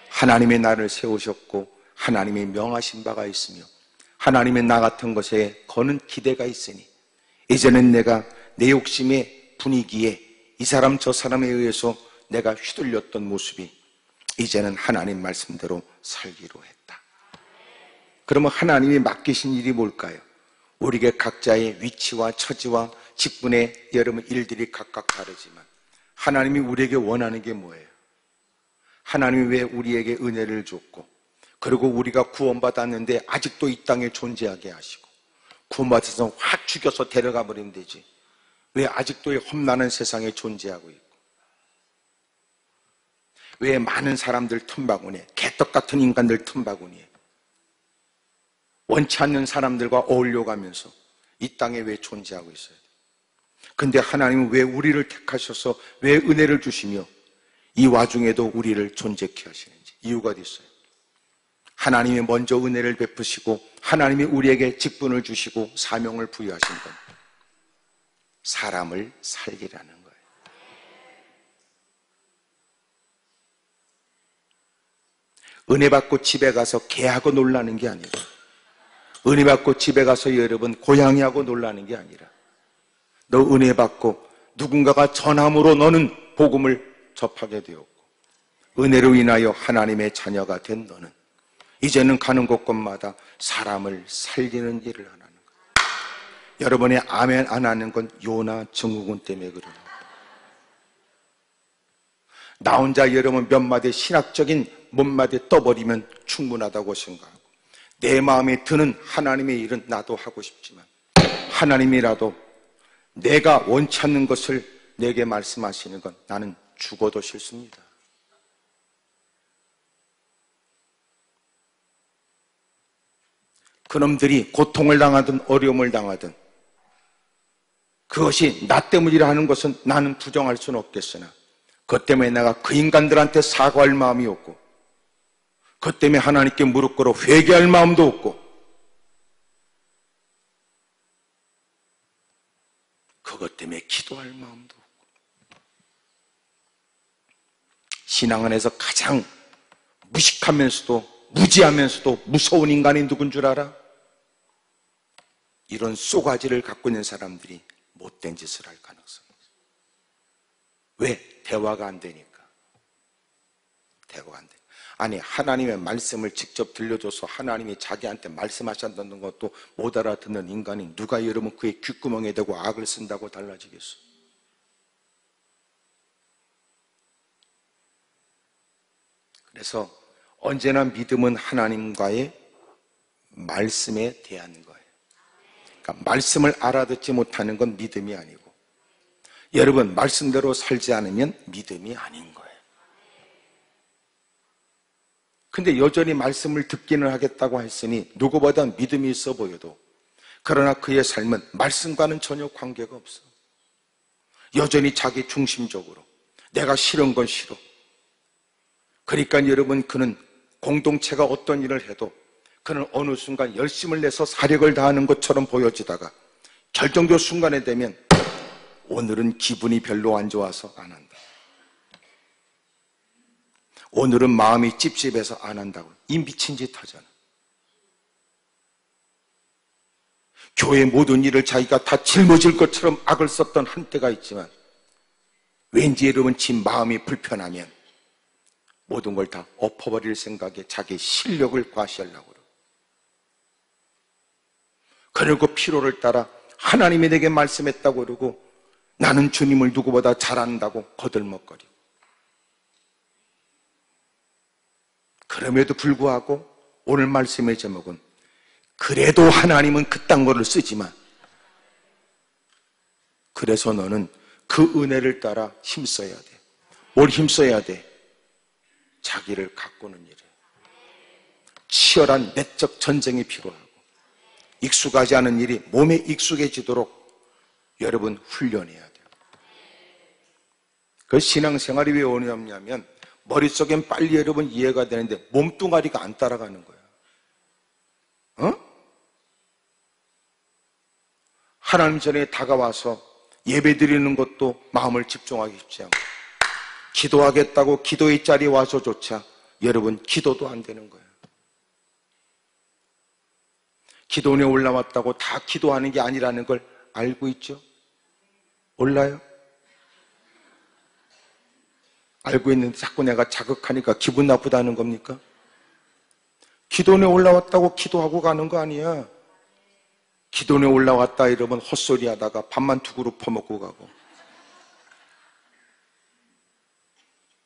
하나님의 나를 세우셨고 하나님의 명하신 바가 있으며 하나님의 나 같은 것에 거는 기대가 있으니 이제는 내가 내 욕심의 분위기에 이 사람 저 사람에 의해서 내가 휘둘렸던 모습이 이제는 하나님 말씀대로 살기로 했다. 그러면 하나님이 맡기신 일이 뭘까요? 우리에게 각자의 위치와 처지와 직분의 여러분 일들이 각각 다르지만 하나님이 우리에게 원하는 게 뭐예요? 하나님이 왜 우리에게 은혜를 줬고 그리고 우리가 구원받았는데 아직도 이 땅에 존재하게 하시고 구원받아서 확 죽여서 데려가 버리면 되지 왜 아직도 이 험난한 세상에 존재하고 있고 왜 많은 사람들 틈바구니에 개떡 같은 인간들 틈바구니에 원치 않는 사람들과 어울려가면서 이 땅에 왜 존재하고 있어야 돼? 근데 하나님은 왜 우리를 택하셔서 왜 은혜를 주시며 이 와중에도 우리를 존재케 하시는지 이유가 있어요. 하나님이 먼저 은혜를 베푸시고 하나님이 우리에게 직분을 주시고 사명을 부여하신 것, 사람을 살리라는 거예요. 은혜 받고 집에 가서 개하고 놀라는 게 아니라 은혜 받고 집에 가서 여러분 고양이하고 놀라는 게 아니라 너 은혜 받고 누군가가 전함으로 너는 복음을 접하게 되었고 은혜로 인하여 하나님의 자녀가 된 너는 이제는 가는 곳곳마다 사람을 살리는 일을 하는 거예요. 여러분이 아멘 안 하는 건 요나 증후군 때문에 그래요. 나 혼자 여러분 몇 마디 신학적인 몇 마디 떠버리면 충분하다고 생각하고 내 마음에 드는 하나님의 일은 나도 하고 싶지만 하나님이라도 내가 원치 않는 것을 내게 말씀하시는 건 나는 죽어도 싫습니다. 그놈들이 고통을 당하든 어려움을 당하든 그것이 나 때문이라 하는 것은 나는 부정할 수는 없겠으나 그것 때문에 내가 그 인간들한테 사과할 마음이 없고 그것 때문에 하나님께 무릎 꿇어 회개할 마음도 없고 그것 때문에 기도할 마음도 없고 신앙 안에서 가장 무식하면서도 무지하면서도 무서운 인간이 누군 줄 알아? 이런 쏘가지를 갖고 있는 사람들이 못된 짓을 할 가능성이 있어요. 왜? 대화가 안 되니까. 대화가 안 돼. 아니, 하나님의 말씀을 직접 들려줘서 하나님이 자기한테 말씀하셨다는 것도 못 알아듣는 인간이 누가 여러분 그의 귓구멍에 대고 악을 쓴다고 달라지겠어? 그래서 언제나 믿음은 하나님과의 말씀에 대한 거예요. 그러니까 말씀을 알아듣지 못하는 건 믿음이 아니고, 여러분 말씀대로 살지 않으면 믿음이 아닌 거예요. 근데 여전히 말씀을 듣기는 하겠다고 했으니 누구보다 믿음이 있어 보여도, 그러나 그의 삶은 말씀과는 전혀 관계가 없어. 여전히 자기 중심적으로 내가 싫은 건 싫어. 그러니까 여러분, 그는 공동체가 어떤 일을 해도 그는 어느 순간 열심을 내서 사력을 다하는 것처럼 보여지다가 결정적 순간에 되면 오늘은 기분이 별로 안 좋아서 안 한다, 오늘은 마음이 찝찝해서 안 한다고, 이 미친 짓 하잖아. 교회 모든 일을 자기가 다 짊어질 것처럼 악을 썼던 한때가 있지만 왠지 여러분 지 마음이 불편하면 모든 걸 다 엎어버릴 생각에 자기 실력을 과시하려고 그러고, 그리고 피로를 따라 하나님이 내게 말씀했다고 그러고 나는 주님을 누구보다 잘 안다고 거들먹거리고, 그럼에도 불구하고 오늘 말씀의 제목은 그래도 하나님은 그딴 거를 쓰지만 그래서 너는 그 은혜를 따라 힘써야 돼. 뭘 힘써야 돼? 자기를 가꾸는 일에 치열한 내적 전쟁이 필요하고, 익숙하지 않은 일이 몸에 익숙해지도록 여러분 훈련해야 돼요. 그 신앙생활이 왜 어렵냐면 머릿속엔 빨리 여러분 이해가 되는데 몸뚱아리가 안 따라가는 거예요. 하나님 전에 다가와서 예배 드리는 것도 마음을 집중하기 쉽지 않고, 기도하겠다고 기도의 자리에 와서조차 여러분 기도도 안 되는 거예요. 기도원에 올라왔다고 다 기도하는 게 아니라는 걸 알고 있죠? 몰라요? 알고 있는데 자꾸 내가 자극하니까 기분 나쁘다는 겁니까? 기도원에 올라왔다고 기도하고 가는 거 아니야. 기도원에 올라왔다 이러면 헛소리 하다가 밥만 두 그릇 퍼먹고 가고,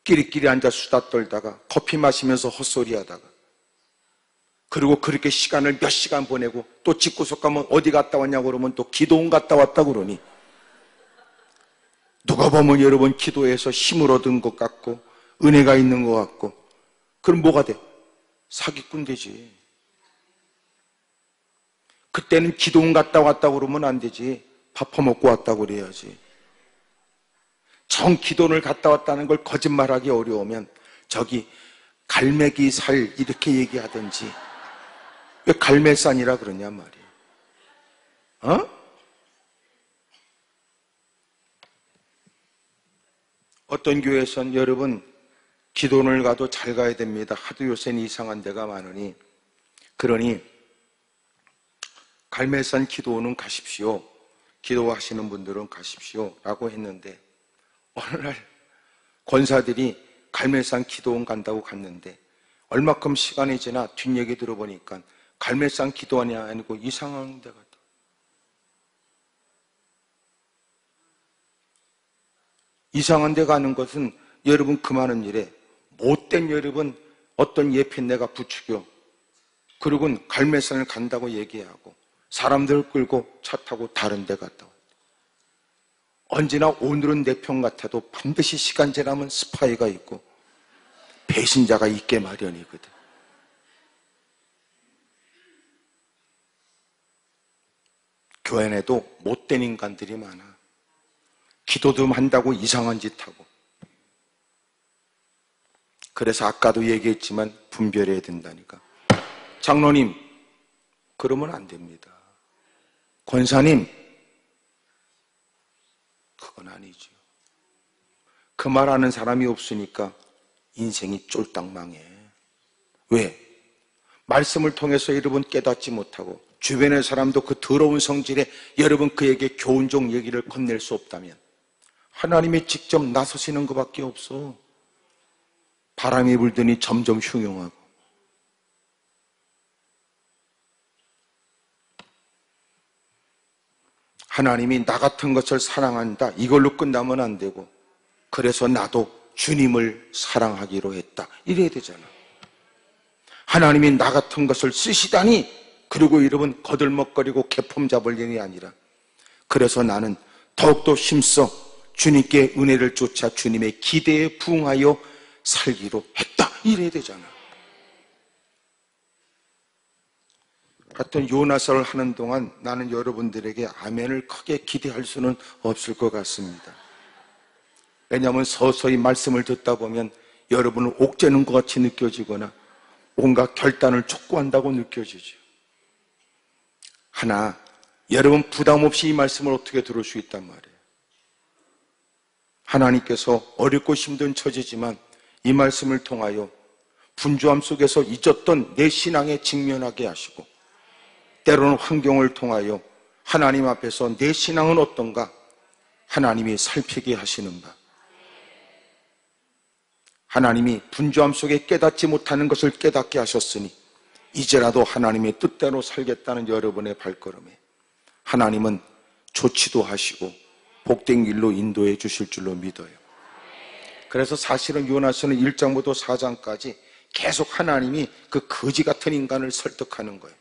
끼리끼리 앉아 수다 떨다가 커피 마시면서 헛소리 하다가, 그리고 그렇게 시간을 몇 시간 보내고 또 집구석 가면 어디 갔다 왔냐고 그러면 또 기도원 갔다 왔다 그러니, 누가 보면 여러분 기도해서 힘을 얻은 것 같고 은혜가 있는 것 같고, 그럼 뭐가 돼? 사기꾼 되지. 그때는 기도원 갔다 왔다 그러면 안 되지. 밥 퍼먹고 왔다 그래야지. 정 기도원을 갔다 왔다는 걸 거짓말하기 어려우면 저기 갈매기 살 이렇게 얘기하든지, 왜 갈매산이라 그러냐 말이에요. 어떤 교회에선 여러분 기도원을 가도 잘 가야 됩니다. 하도 요새는 이상한 데가 많으니, 그러니 갈매산 기도원은 가십시오, 기도하시는 분들은 가십시오 라고 했는데, 어느 날 권사들이 갈매산 기도원 간다고 갔는데 얼마큼 시간이 지나 뒷얘기 들어보니까 갈매산 기도원이 아니고 이상한 데 갔다. 이상한 데 가는 것은 여러분 그 많은 일에 못된 여러분 어떤 예편내가 부추겨, 그리고는 갈매산을 간다고 얘기하고 사람들을 끌고 차 타고 다른 데 갔다 왔다. 언제나 오늘은 내 편 같아도 반드시 시간 지나면 스파이가 있고 배신자가 있게 마련이거든. 교회 내도 못된 인간들이 많아. 기도도 한다고 이상한 짓 하고. 그래서 아까도 얘기했지만 분별해야 된다니까. 장로님, 그러면 안 됩니다. 권사님, 그건 아니죠. 그 말하는 사람이 없으니까 인생이 쫄딱 망해. 왜? 말씀을 통해서 여러분 깨닫지 못하고 주변의 사람도 그 더러운 성질에 여러분 그에게 교훈적 얘기를 건넬 수 없다면 하나님이 직접 나서시는 것밖에 없어. 바람이 불더니 점점 흉흉하고, 하나님이 나 같은 것을 사랑한다, 이걸로 끝나면 안 되고, 그래서 나도 주님을 사랑하기로 했다, 이래야 되잖아. 하나님이 나 같은 것을 쓰시다니, 그리고 여러분 거들먹거리고 개폼 잡을 일이 아니라, 그래서 나는 더욱더 힘써 주님께 은혜를 쫓아 주님의 기대에 부응하여 살기로 했다, 이래야 되잖아. 하여튼 요나서를 하는 동안 나는 여러분들에게 아멘을 크게 기대할 수는 없을 것 같습니다. 왜냐하면 서서히 말씀을 듣다 보면 여러분은 옥죄는 것 같이 느껴지거나 뭔가 결단을 촉구한다고 느껴지죠. 하나, 여러분 부담 없이 이 말씀을 어떻게 들을 수 있단 말이에요. 하나님께서 어렵고 힘든 처지지만 이 말씀을 통하여 분주함 속에서 잊었던 내 신앙에 직면하게 하시고, 때로는 환경을 통하여 하나님 앞에서 내 신앙은 어떤가 하나님이 살피게 하시는 바, 하나님이 분주함 속에 깨닫지 못하는 것을 깨닫게 하셨으니 이제라도 하나님의 뜻대로 살겠다는 여러분의 발걸음에 하나님은 조치도 하시고 복된 길로 인도해 주실 줄로 믿어요. 그래서 사실은 요나서는 1장부터 4장까지 계속 하나님이 그 거지 같은 인간을 설득하는 거예요.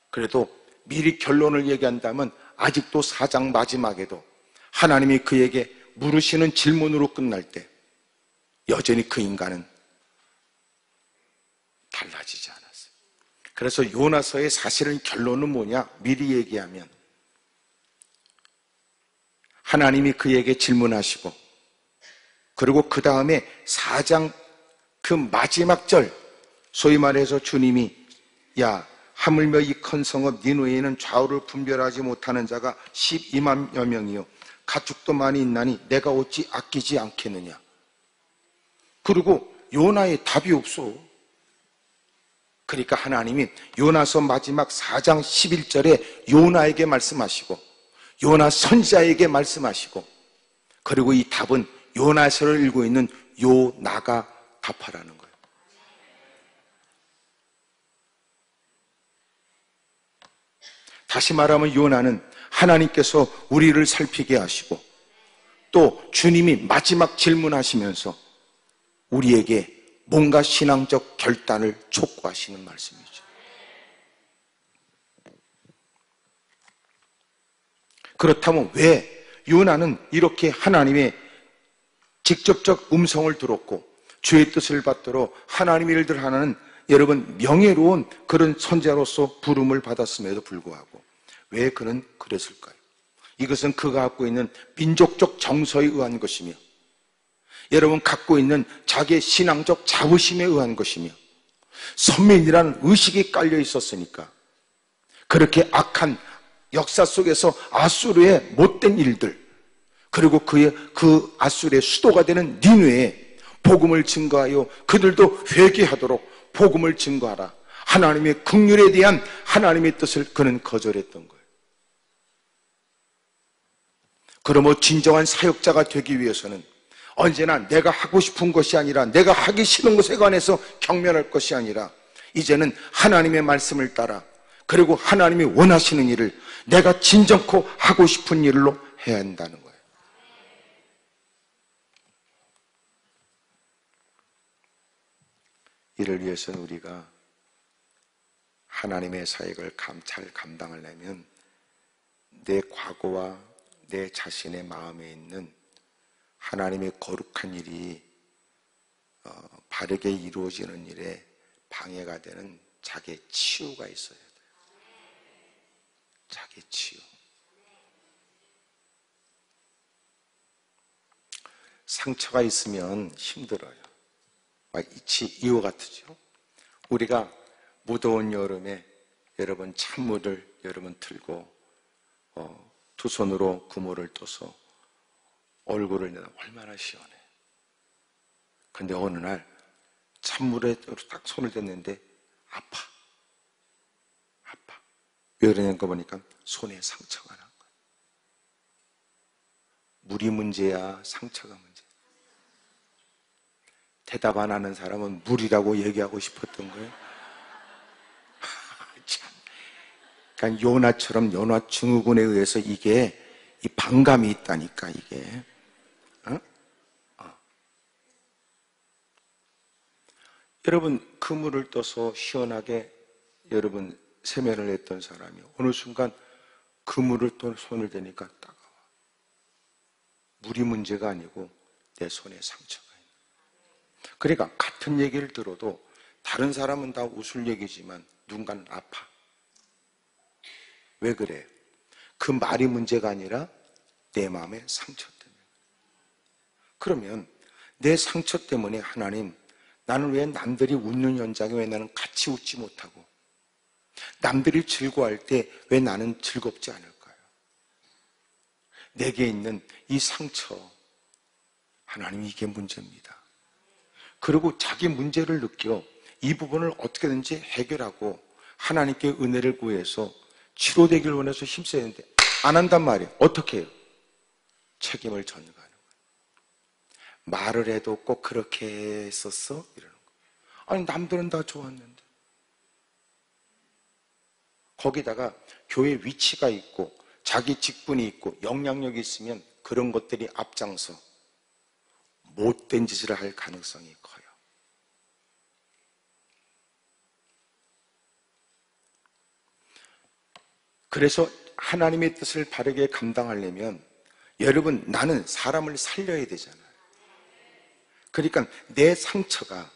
그래도 미리 결론을 얘기한다면 아직도 4장 마지막에도 하나님이 그에게 물으시는 질문으로 끝날 때 여전히 그 인간은 달라지지 않았어요. 그래서 요나서의 사실은 결론은 뭐냐? 미리 얘기하면 하나님이 그에게 질문하시고, 그리고 그 다음에 4장 그 마지막 절, 소위 말해서 주님이 야, 하물며 이 큰 성읍 니느웨에는 좌우를 분별하지 못하는 자가 12만여 명이요 가축도 많이 있나니 내가 어찌 아끼지 않겠느냐. 그리고 요나의 답이 없어. 그러니까 하나님이 요나서 마지막 4장 11절에 요나에게 말씀하시고 요나 선지자에게 말씀하시고, 그리고 이 답은 요나서를 읽고 있는 요나가 답하라는 거예요. 다시 말하면 요나는 하나님께서 우리를 살피게 하시고 또 주님이 마지막 질문하시면서 우리에게 뭔가 신앙적 결단을 촉구하시는 말씀이죠. 그렇다면 왜 요나는 이렇게 하나님의 직접적 음성을 들었고 주의 뜻을 받들어 하나님의 일들을 하는 여러분 명예로운 그런 선자로서 부름을 받았음에도 불구하고 왜 그는 그랬을까요? 이것은 그가 갖고 있는 민족적 정서에 의한 것이며 여러분 갖고 있는 자기의 신앙적 자부심에 의한 것이며 선민이라는 의식이 깔려 있었으니까 그렇게 악한 역사 속에서 아수르의 못된 일들, 그리고 그 아수르의 수도가 되는 니느웨에 복음을 증거하여 그들도 회개하도록 복음을 증거하라, 하나님의 긍휼에 대한 하나님의 뜻을 그는 거절했던 거예요. 그러므로 진정한 사역자가 되기 위해서는 언제나 내가 하고 싶은 것이 아니라 내가 하기 싫은 것에 관해서 경멸할 것이 아니라 이제는 하나님의 말씀을 따라 그리고 하나님이 원하시는 일을 내가 진정코 하고 싶은 일로 해야 한다는 거예요. 이를 위해서는 우리가 하나님의 사역을 잘 감당하려면 내 과거와 내 자신의 마음에 있는 하나님의 거룩한 일이 바르게 이루어지는 일에 방해가 되는 자기의 치유가 있어야 돼요. 자기 치유. 상처가 있으면 힘들어요. 이와 같으죠. 우리가 무더운 여름에 여러분 찬물을 여러분 들고 두 손으로 구멍을 떠서 얼굴을 내다 얼마나 시원해. 근데 어느 날 찬물에 딱 손을 댔는데 아파. 왜 그러냐고 보니까 손에 상처가 난 거야. 물이 문제야, 상처가 문제야. 대답 안 하는 사람은 물이라고 얘기하고 싶었던 거예요. 참. 그러니까 요나처럼 요나 증후군에 의해서 이게 이 반감이 있다니까 이게. 여러분 그물을 떠서 시원하게 여러분 세면을 했던 사람이 어느 순간 그물을 또 손을 대니까 따가워. 물이 문제가 아니고 내 손에 상처가 있는. 그러니까 같은 얘기를 들어도 다른 사람은 다 웃을 얘기지만 누군가는 아파. 왜 그래? 그 말이 문제가 아니라 내 마음의 상처 때문에. 그러면 내 상처 때문에 하나님, 나는 왜 남들이 웃는 현장에 왜 나는 같이 웃지 못하고 남들이 즐거워할 때 왜 나는 즐겁지 않을까요? 내게 있는 이 상처, 하나님 이게 문제입니다. 그리고 자기 문제를 느껴 이 부분을 어떻게든지 해결하고 하나님께 은혜를 구해서 치료되길 원해서 힘써야 하는데 안 한단 말이에요. 어떻게 해요? 책임을 전가하는 거예요. 말을 해도 꼭 그렇게 했었어? 이러는 거예요. 아니 남들은 다 좋았는데. 거기다가 교회 위치가 있고 자기 직분이 있고 영향력이 있으면 그런 것들이 앞장서 못된 짓을 할 가능성이 커요. 그래서 하나님의 뜻을 바르게 감당하려면 여러분 나는 사람을 살려야 되잖아요. 그러니까 내 상처가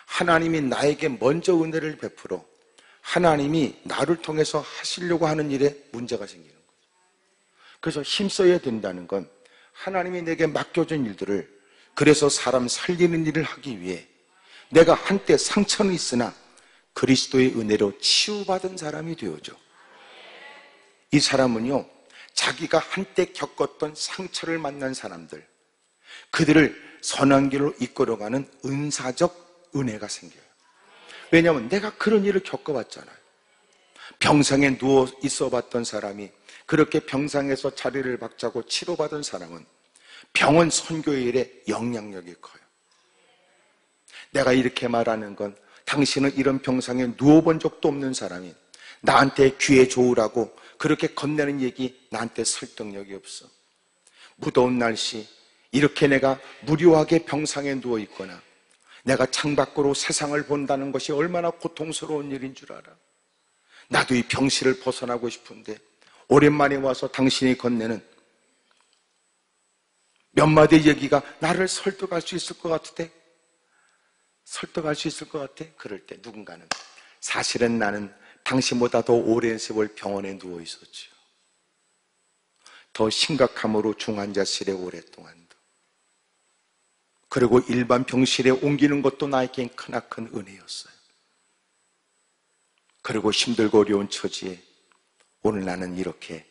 하나님이 나에게 먼저 은혜를 베풀어 하나님이 나를 통해서 하시려고 하는 일에 문제가 생기는 거죠. 그래서 힘써야 된다는 건 하나님이 내게 맡겨준 일들을 그래서 사람 살리는 일을 하기 위해 내가 한때 상처는 있으나 그리스도의 은혜로 치유받은 사람이 되어져. 이 사람은요, 자기가 한때 겪었던 상처를 만난 사람들, 그들을 선한 길로 이끌어가는 은사적 은혜가 생겨요. 왜냐하면 내가 그런 일을 겪어봤잖아요. 병상에 누워 있어 봤던 사람이 그렇게 병상에서 자리를 박차고 치료받은 사람은 병원 선교의 일에 영향력이 커요. 내가 이렇게 말하는 건 당신은 이런 병상에 누워본 적도 없는 사람이 나한테 귀에 좋으라고 그렇게 건네는 얘기 나한테 설득력이 없어. 무더운 날씨 이렇게 내가 무료하게 병상에 누워 있거나 내가 창밖으로 세상을 본다는 것이 얼마나 고통스러운 일인 줄 알아. 나도 이 병실을 벗어나고 싶은데 오랜만에 와서 당신이 건네는 몇 마디 얘기가 나를 설득할 수 있을 것 같은데? 설득할 수 있을 것 같아? 그럴 때 누군가는 사실은 나는 당신보다 더 오랜 세월 병원에 누워 있었죠. 더 심각함으로 중환자실에 오랫동안도. 그리고 일반 병실에 옮기는 것도 나에겐 크나큰 은혜였어요. 그리고 힘들고 어려운 처지에 오늘 나는 이렇게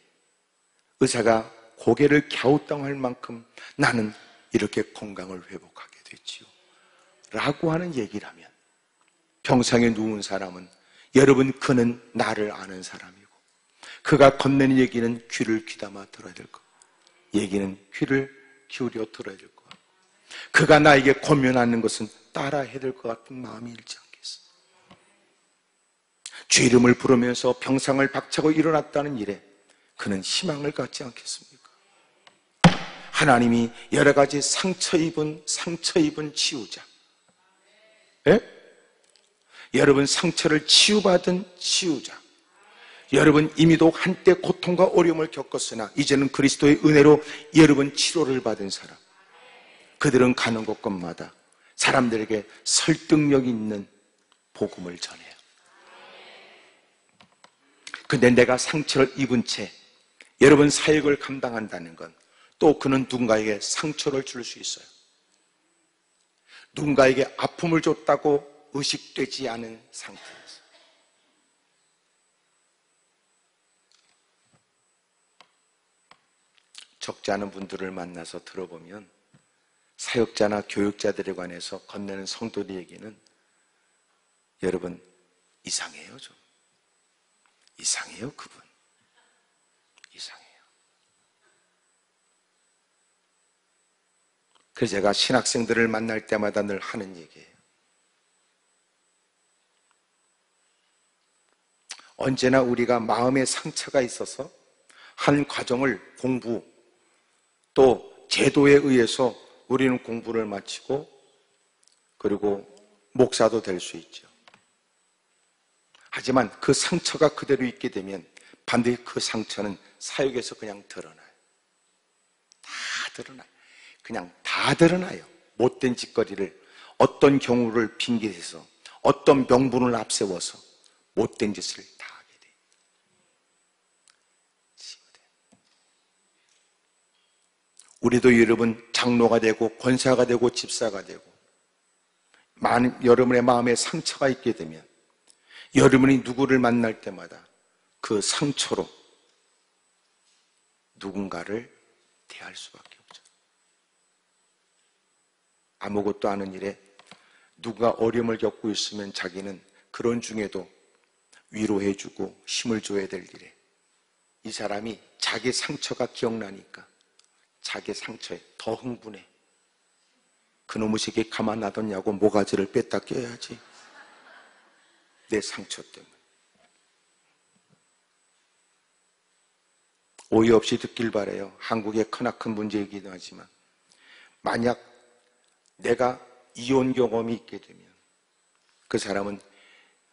의사가 고개를 갸우뚱할 만큼 나는 이렇게 건강을 회복하게 됐지요. 라고 하는 얘기를 하면 병상에 누운 사람은 여러분 그는 나를 아는 사람이고 그가 건네는 얘기는 귀를 귀담아 들어야 될 것, 얘기는 귀를 기울여 들어야 될 것, 그가 나에게 권면하는 것은 따라해야 될 것 같은 마음이 일지 않겠어. 주 이름을 부르면서 병상을 박차고 일어났다는 일에 그는 희망을 갖지 않겠습니까? 하나님이 여러 가지 상처 입은 치유자, 예? 여러분 상처를 치유받은 치유자, 여러분 이미도 한때 고통과 어려움을 겪었으나 이제는 그리스도의 은혜로 여러분 치료를 받은 사람, 그들은 가는 곳곳마다 사람들에게 설득력 있는 복음을 전해요. 근데 내가 상처를 입은 채 여러분 사역을 감당한다는 건 또 그는 누군가에게 상처를 줄 수 있어요. 누군가에게 아픔을 줬다고 의식되지 않은 상태에서. 적지 않은 분들을 만나서 들어보면 사역자나 교육자들에 관해서 건네는 성도들 얘기는 여러분 이상해요. 좀 이상해요. 그분 이상해요. 그래서 제가 신학생들을 만날 때마다 늘 하는 얘기예요. 언제나 우리가 마음의 상처가 있어서 한 과정을 공부, 또 제도에 의해서 우리는 공부를 마치고 그리고 목사도 될 수 있죠. 하지만 그 상처가 그대로 있게 되면 반드시 그 상처는 사역에서 그냥 드러나요. 다 드러나요. 그냥 다 드러나요. 못된 짓거리를, 어떤 경우를 핑계대서, 어떤 명분을 앞세워서 못된 짓을 다 하게 돼요. 우리도 여러분 장로가 되고 권사가 되고 집사가 되고 여러분의 마음에 상처가 있게 되면 여러분이 누구를 만날 때마다 그 상처로 누군가를 대할 수밖에 없죠. 아무것도 아는 일에 누가 어려움을 겪고 있으면 자기는 그런 중에도 위로해주고 힘을 줘야 될 일에 이 사람이 자기 상처가 기억나니까 자기 상처에 더 흥분해. 그놈의 새끼 가만 놔뒀냐고 모가지를 뺐다 껴야지. 내 상처 때문에. 오해 없이 듣길 바라요. 한국의 크나큰 문제이기도 하지만 만약 내가 이혼 경험이 있게 되면 그 사람은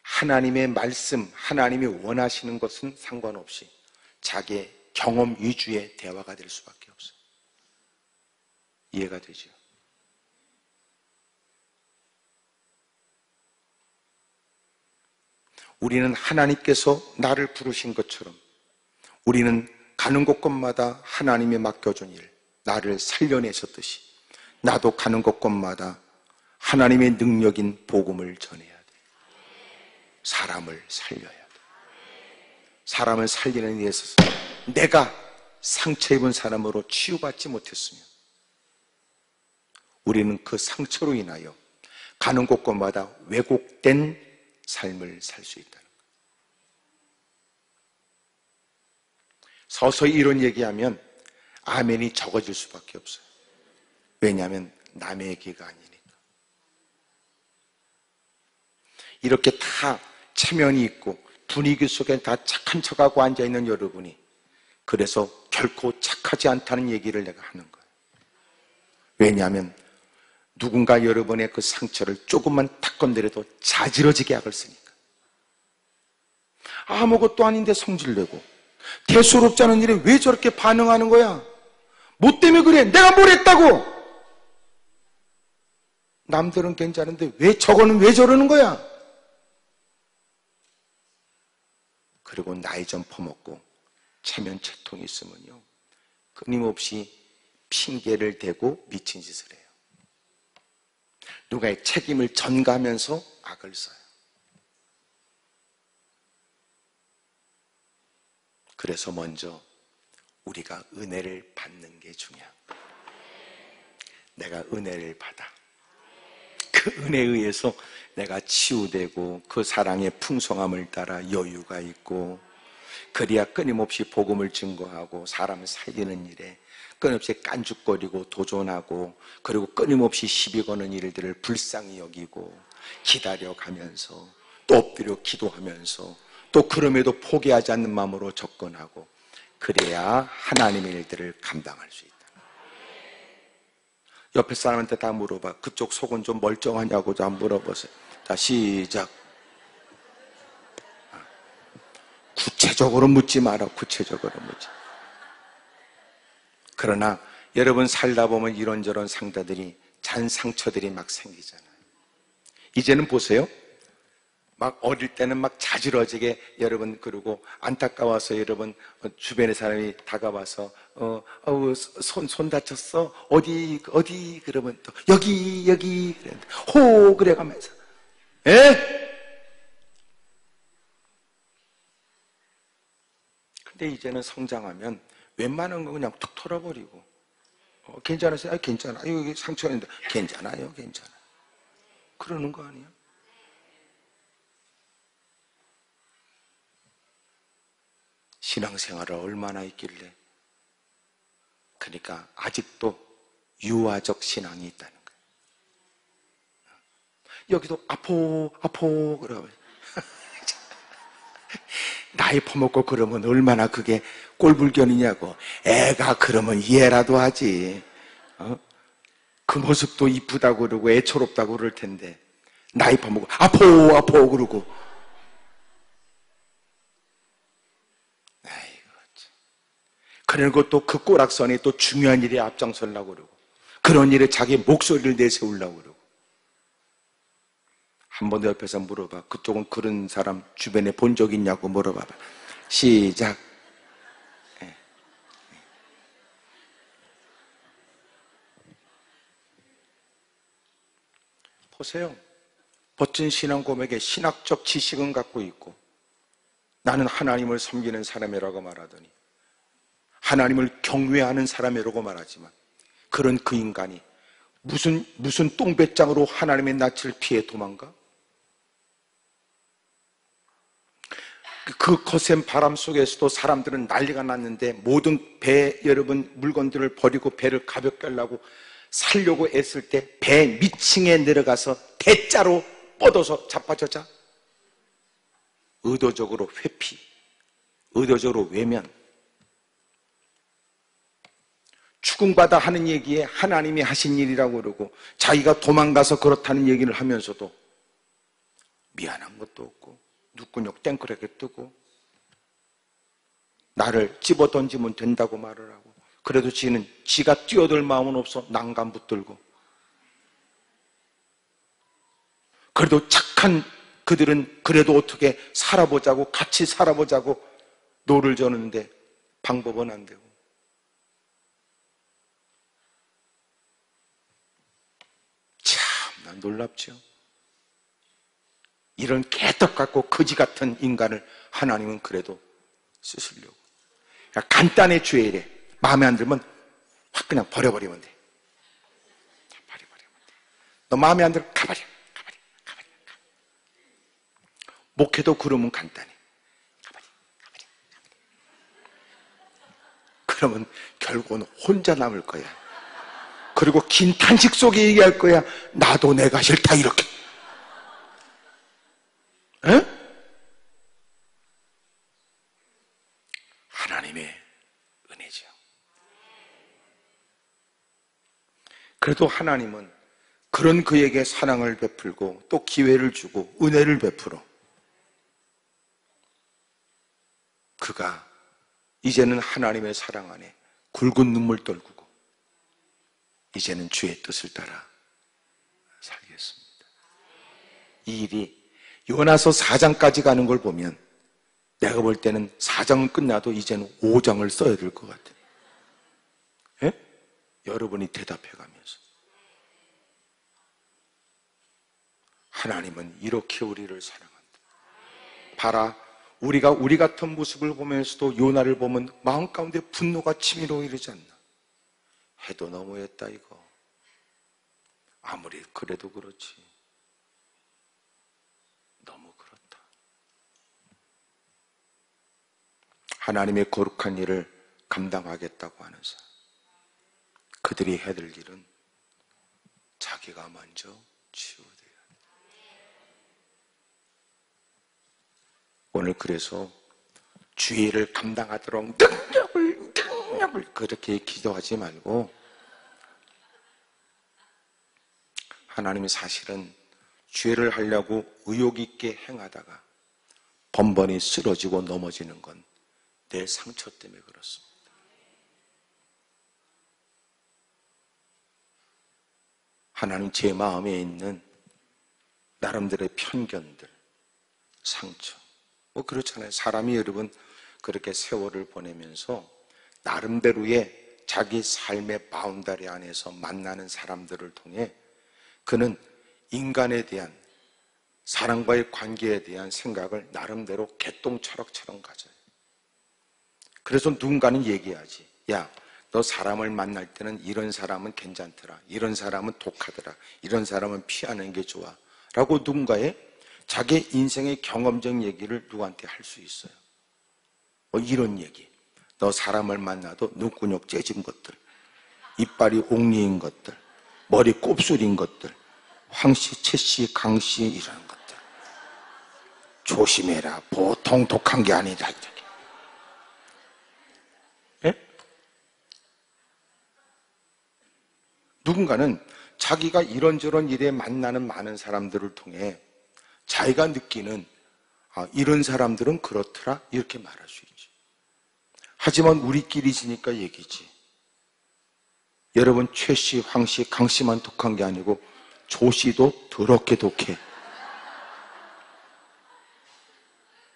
하나님의 말씀, 하나님이 원하시는 것은 상관없이 자기의 경험 위주의 대화가 될 수밖에 없어요. 이해가 되죠? 우리는 하나님께서 나를 부르신 것처럼 우리는 가는 곳곳마다 하나님이 맡겨준 일, 나를 살려내셨듯이 나도 가는 곳곳마다 하나님의 능력인 복음을 전해야 돼. 사람을 살려야 돼. 사람을 살리는 데 있어서 내가 상처 입은 사람으로 치유받지 못했으면 우리는 그 상처로 인하여 가는 곳곳마다 왜곡된 삶을 살 수 있다는 거예요. 서서히 이런 얘기하면 아멘이 적어질 수밖에 없어요. 왜냐하면 남의 얘기가 아니니까. 이렇게 다 체면이 있고 분위기 속에 다 착한 척하고 앉아있는 여러분이 그래서 결코 착하지 않다는 얘기를 내가 하는 거예요. 왜냐하면 누군가 여러분의 그 상처를 조금만 탁 건드려도 자지러지게 약을 쓰니까. 아무것도 아닌데 성질내고 대수롭지 않은 일에 왜 저렇게 반응하는 거야? 뭐 때문에 그래? 내가 뭘 했다고? 남들은 괜찮은데 왜 저거는 왜 저러는 거야? 그리고 나이 좀 퍼먹고 체면 채통이 있으면요 끊임없이 핑계를 대고 미친 짓을 해요. 누가의 책임을 전가하면서 악을 써요. 그래서 먼저 우리가 은혜를 받는 게 중요한 거예요. 내가 은혜를 받아. 그 은혜에 의해서 내가 치유되고 그 사랑의 풍성함을 따라 여유가 있고 그래야 끊임없이 복음을 증거하고 사람을 살리는 일에 끊임없이 깐죽거리고 도전하고 그리고 끊임없이 시비 거는 일들을 불쌍히 여기고 기다려가면서 또 엎드려 기도하면서 또 그럼에도 포기하지 않는 마음으로 접근하고 그래야 하나님의 일들을 감당할 수 있다. 옆에 사람한테 다 물어봐. 그쪽 속은 좀 멀쩡하냐고 좀 물어보세요. 자, 시작. 구체적으로 묻지 마라. 구체적으로 묻지. 그러나 여러분 살다 보면 이런저런 상처들이 잔 상처들이 막 생기잖아요. 이제는 보세요. 막 어릴 때는 막 자지러지게 여러분 그러고 안타까워서 여러분 주변의 사람이 다가와서 손 다쳤어? 어디 그러면 또 여기 호 그래가면서 에? 근데 이제는 성장하면 웬만한 거 그냥 툭 털어버리고 괜찮으세요? 괜찮아요. 여기 상처가 있는데 괜찮아요. 그러는 거 아니에요? 신앙생활을 얼마나 했길래 그러니까 아직도 유아적 신앙이 있다는 거예요. 여기도 아포 그러고 나이 퍼먹고 그러면 얼마나 그게 꼴불견이냐고. 애가 그러면 이해라도 하지. 그 모습도 이쁘다고 그러고 애초롭다고 그럴 텐데 나이 퍼먹고 아포 그러고. 아이고 참. 그리고 또 그 꼬락선이 또 중요한 일에 앞장서려고 그러고 그런 일에 자기 목소리를 내세우려고 그러고. 한 번 더 옆에서 물어봐. 그쪽은 그런 사람 주변에 본 적 있냐고 물어봐봐. 시작. 네. 보세요. 멋진 신앙 고백에 신학적 지식은 갖고 있고 나는 하나님을 섬기는 사람이라고 말하더니 하나님을 경외하는 사람이라고 말하지만 그런 그 인간이 무슨 똥배짱으로 하나님의 낯을 피해 도망가? 그 거센 바람 속에서도 사람들은 난리가 났는데 모든 배 여러분 물건들을 버리고 배를 가볍게 하려고 살려고 애쓸 때 배 밑층에 내려가서 대자로 뻗어서 자빠져자. 의도적으로 회피, 의도적으로 외면. 추궁받아 하는 얘기에 하나님이 하신 일이라고 그러고 자기가 도망가서 그렇다는 얘기를 하면서도 미안한 것도 없고 눈구녕 땡그랗게 뜨고 나를 집어던지면 된다고 말을 하고 그래도 지가 뛰어들 마음은 없어 난간 붙들고 그래도 착한 그들은 그래도 어떻게 살아보자고 같이 살아보자고 노를 저는데 방법은 안 되고 참나 놀랍죠. 이런 개떡 같고 거지 같은 인간을 하나님은 그래도 쓰시려고. 그러니까 간단해 주의래. 마음에 안 들면 확 그냥 버려버리면 돼. 버려버리면 돼. 너 마음에 안 들어 가버려. 목회도 그러면 간단해. 가버려. 그러면 결국은 혼자 남을 거야. 그리고 긴 탄식 속에 얘기할 거야. 나도 내가 싫다 이렇게. 에? 하나님의 은혜죠. 그래도 하나님은 그런 그에게 사랑을 베풀고 또 기회를 주고 은혜를 베풀어 그가 이제는 하나님의 사랑 안에 굵은 눈물 떨구고 이제는 주의 뜻을 따라 살겠습니다. 이 일이 요나서 4장까지 가는 걸 보면 내가 볼 때는 4장은 끝나도 이제는 5장을 써야 될 것 같아요. 예? 여러분이 대답해 가면서 하나님은 이렇게 우리를 사랑한다. 봐라, 우리가 우리 같은 모습을 보면서도 요나를 보면 마음 가운데 분노가 치밀어 이르지 않나. 해도 너무했다 이거. 아무리 그래도 그렇지. 너무 그렇다. 하나님의 거룩한 일을 감당하겠다고 하는 사람, 그들이 해야 될 일은 자기가 먼저 치유돼야 돼. 오늘 그래서 주의를 감당하도록 능력을 그렇게 기도하지 말고 하나님이 사실은 죄를 하려고 의욕 있게 행하다가 번번이 쓰러지고 넘어지는 건 내 상처 때문에 그렇습니다. 하나님 제 마음에 있는 나름대로의 편견들, 상처, 뭐 그렇잖아요. 사람이 여러분 그렇게 세월을 보내면서 나름대로의 자기 삶의 바운다리 안에서 만나는 사람들을 통해 그는 인간에 대한 사람과의 관계에 대한 생각을 나름대로 개똥철학처럼 가져요. 그래서 누군가는 얘기하지. 야, 너 사람을 만날 때는 이런 사람은 괜찮더라. 이런 사람은 독하더라. 이런 사람은 피하는 게 좋아. 라고 누군가의 자기 인생의 경험적 얘기를 누구한테 할 수 있어요. 뭐 이런 얘기. 너 사람을 만나도 눈구녕 째진 것들. 이빨이 옥리인 것들, 머리 곱슬인 것들, 황씨, 채씨, 강씨 이런 것들 조심해라. 보통 독한 게 아니다. 이렇게. 예? 누군가는 자기가 이런저런 일에 만나는 많은 사람들을 통해 자기가 느끼는 이런 사람들은 그렇더라 이렇게 말할 수 있지. 하지만 우리끼리 지니까 얘기지. 여러분 최씨, 황씨, 강씨만 독한 게 아니고 조씨도 더럽게 독해.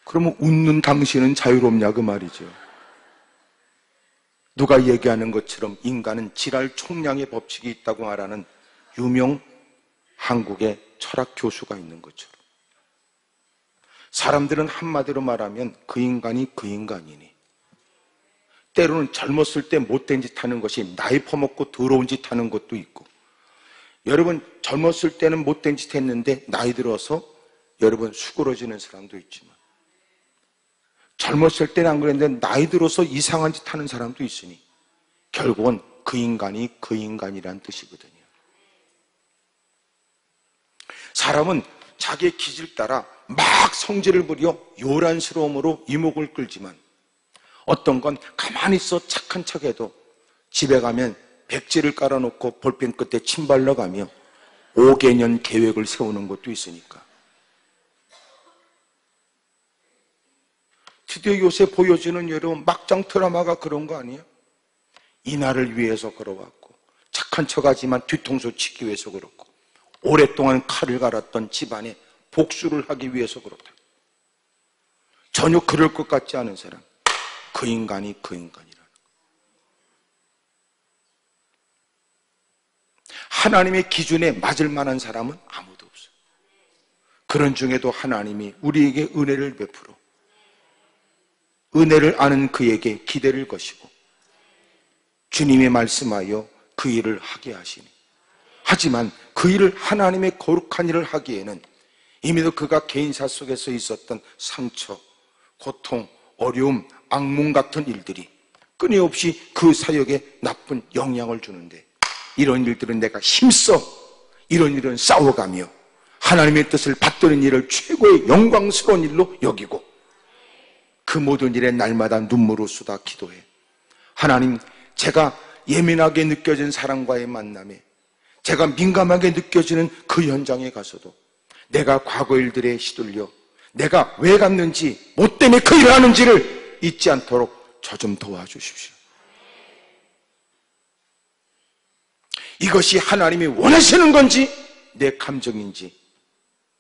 그러면 웃는 당신은 자유롭냐 그 말이죠. 누가 얘기하는 것처럼 인간은 지랄 총량의 법칙이 있다고 말하는 유명 한국의 철학 교수가 있는 것처럼 사람들은 한마디로 말하면 그 인간이 그 인간이니 때로는 젊었을 때 못된 짓 하는 것이 나이 퍼먹고 더러운 짓 하는 것도 있고 여러분 젊었을 때는 못된 짓 했는데 나이 들어서 여러분 수그러지는 사람도 있지만 젊었을 때는 안 그랬는데 나이 들어서 이상한 짓 하는 사람도 있으니 결국은 그 인간이 그 인간이란 뜻이거든요. 사람은 자기의 기질 따라 막 성질을 부려 요란스러움으로 이목을 끌지만 어떤 건 가만히 있어 착한 척해도 집에 가면 백지를 깔아놓고 볼펜 끝에 침 발라가며 5개년 계획을 세우는 것도 있으니까. 드디어 요새 보여지는 여러분 막장 드라마가 그런 거 아니에요? 이날을 위해서 걸어왔고 착한 척하지만 뒤통수 치기 위해서 그렇고 오랫동안 칼을 갈았던 집안에 복수를 하기 위해서 그렇다. 전혀 그럴 것 같지 않은 사람, 그 인간이 그 인간이라는 거. 하나님의 기준에 맞을 만한 사람은 아무도 없어요. 그런 중에도 하나님이 우리에게 은혜를 베풀어 은혜를 아는 그에게 기대를 것이고 주님의 말씀하여 그 일을 하게 하시니 하지만 그 일을 하나님의 거룩한 일을 하기에는 이미도 그가 개인사 속에서 있었던 상처, 고통, 어려움, 악몽 같은 일들이 끊임없이 그 사역에 나쁜 영향을 주는데 이런 일들은 내가 힘써 이런 일은 싸워가며 하나님의 뜻을 받드는 일을 최고의 영광스러운 일로 여기고 그 모든 일에 날마다 눈물을 쏟아 기도해. 하나님, 제가 예민하게 느껴진 사람과의 만남에 제가 민감하게 느껴지는 그 현장에 가서도 내가 과거 일들에 시들려 내가 왜 갔는지 뭐 때문에 그 일을 하는지를 잊지 않도록 저 좀 도와주십시오. 이것이 하나님이 원하시는 건지 내 감정인지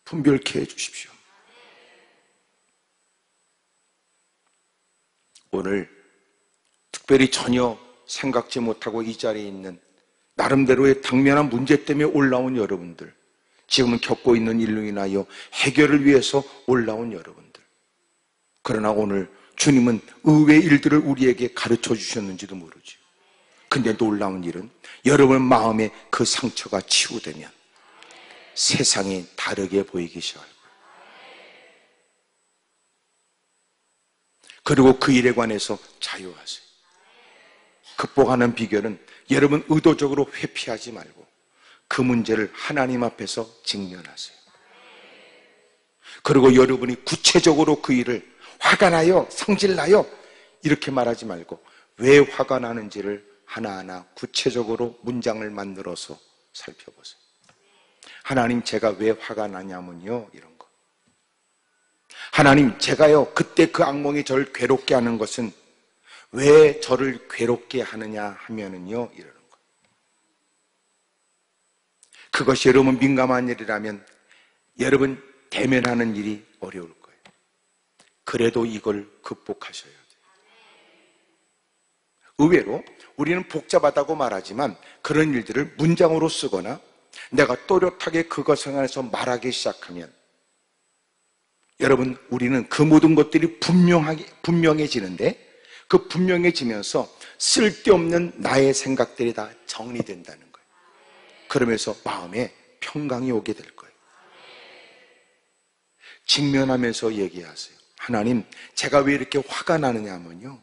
분별케 해주십시오. 오늘 특별히 전혀 생각지 못하고 이 자리에 있는 나름대로의 당면한 문제 때문에 올라온 여러분들, 지금은 겪고 있는 일로 인하여 해결을 위해서 올라온 여러분들, 그러나 오늘 주님은 의외의 일들을 우리에게 가르쳐 주셨는지도 모르죠. 근데 놀라운 일은 여러분 마음에 그 상처가 치유되면 세상이 다르게 보이기 시작할 거예요. 그리고 그 일에 관해서 자유하세요. 극복하는 비결은 여러분 의도적으로 회피하지 말고 그 문제를 하나님 앞에서 직면하세요. 그리고 여러분이 구체적으로 그 일을 화가 나요, 성질 나요 이렇게 말하지 말고 왜 화가 나는지를 하나하나 구체적으로 문장을 만들어서 살펴보세요. 하나님, 제가 왜 화가 나냐면요, 이런 거. 하나님, 제가요 그때 그 악몽이 저를 괴롭게 하는 것은 왜 저를 괴롭게 하느냐 하면은요, 이러는 거. 그것이 여러분 민감한 일이라면 여러분 대면하는 일이 어려울 거예요. 그래도 이걸 극복하셔야 돼요. 의외로 우리는 복잡하다고 말하지만 그런 일들을 문장으로 쓰거나 내가 또렷하게 그것에 관해서 말하기 시작하면 여러분, 우리는 그 모든 것들이 분명해지는데 그 분명해지면서 쓸데없는 나의 생각들이 다 정리된다는 거예요. 그러면서 마음에 평강이 오게 될 거예요. 직면하면서 얘기하세요. 하나님, 제가 왜 이렇게 화가 나느냐 하면요,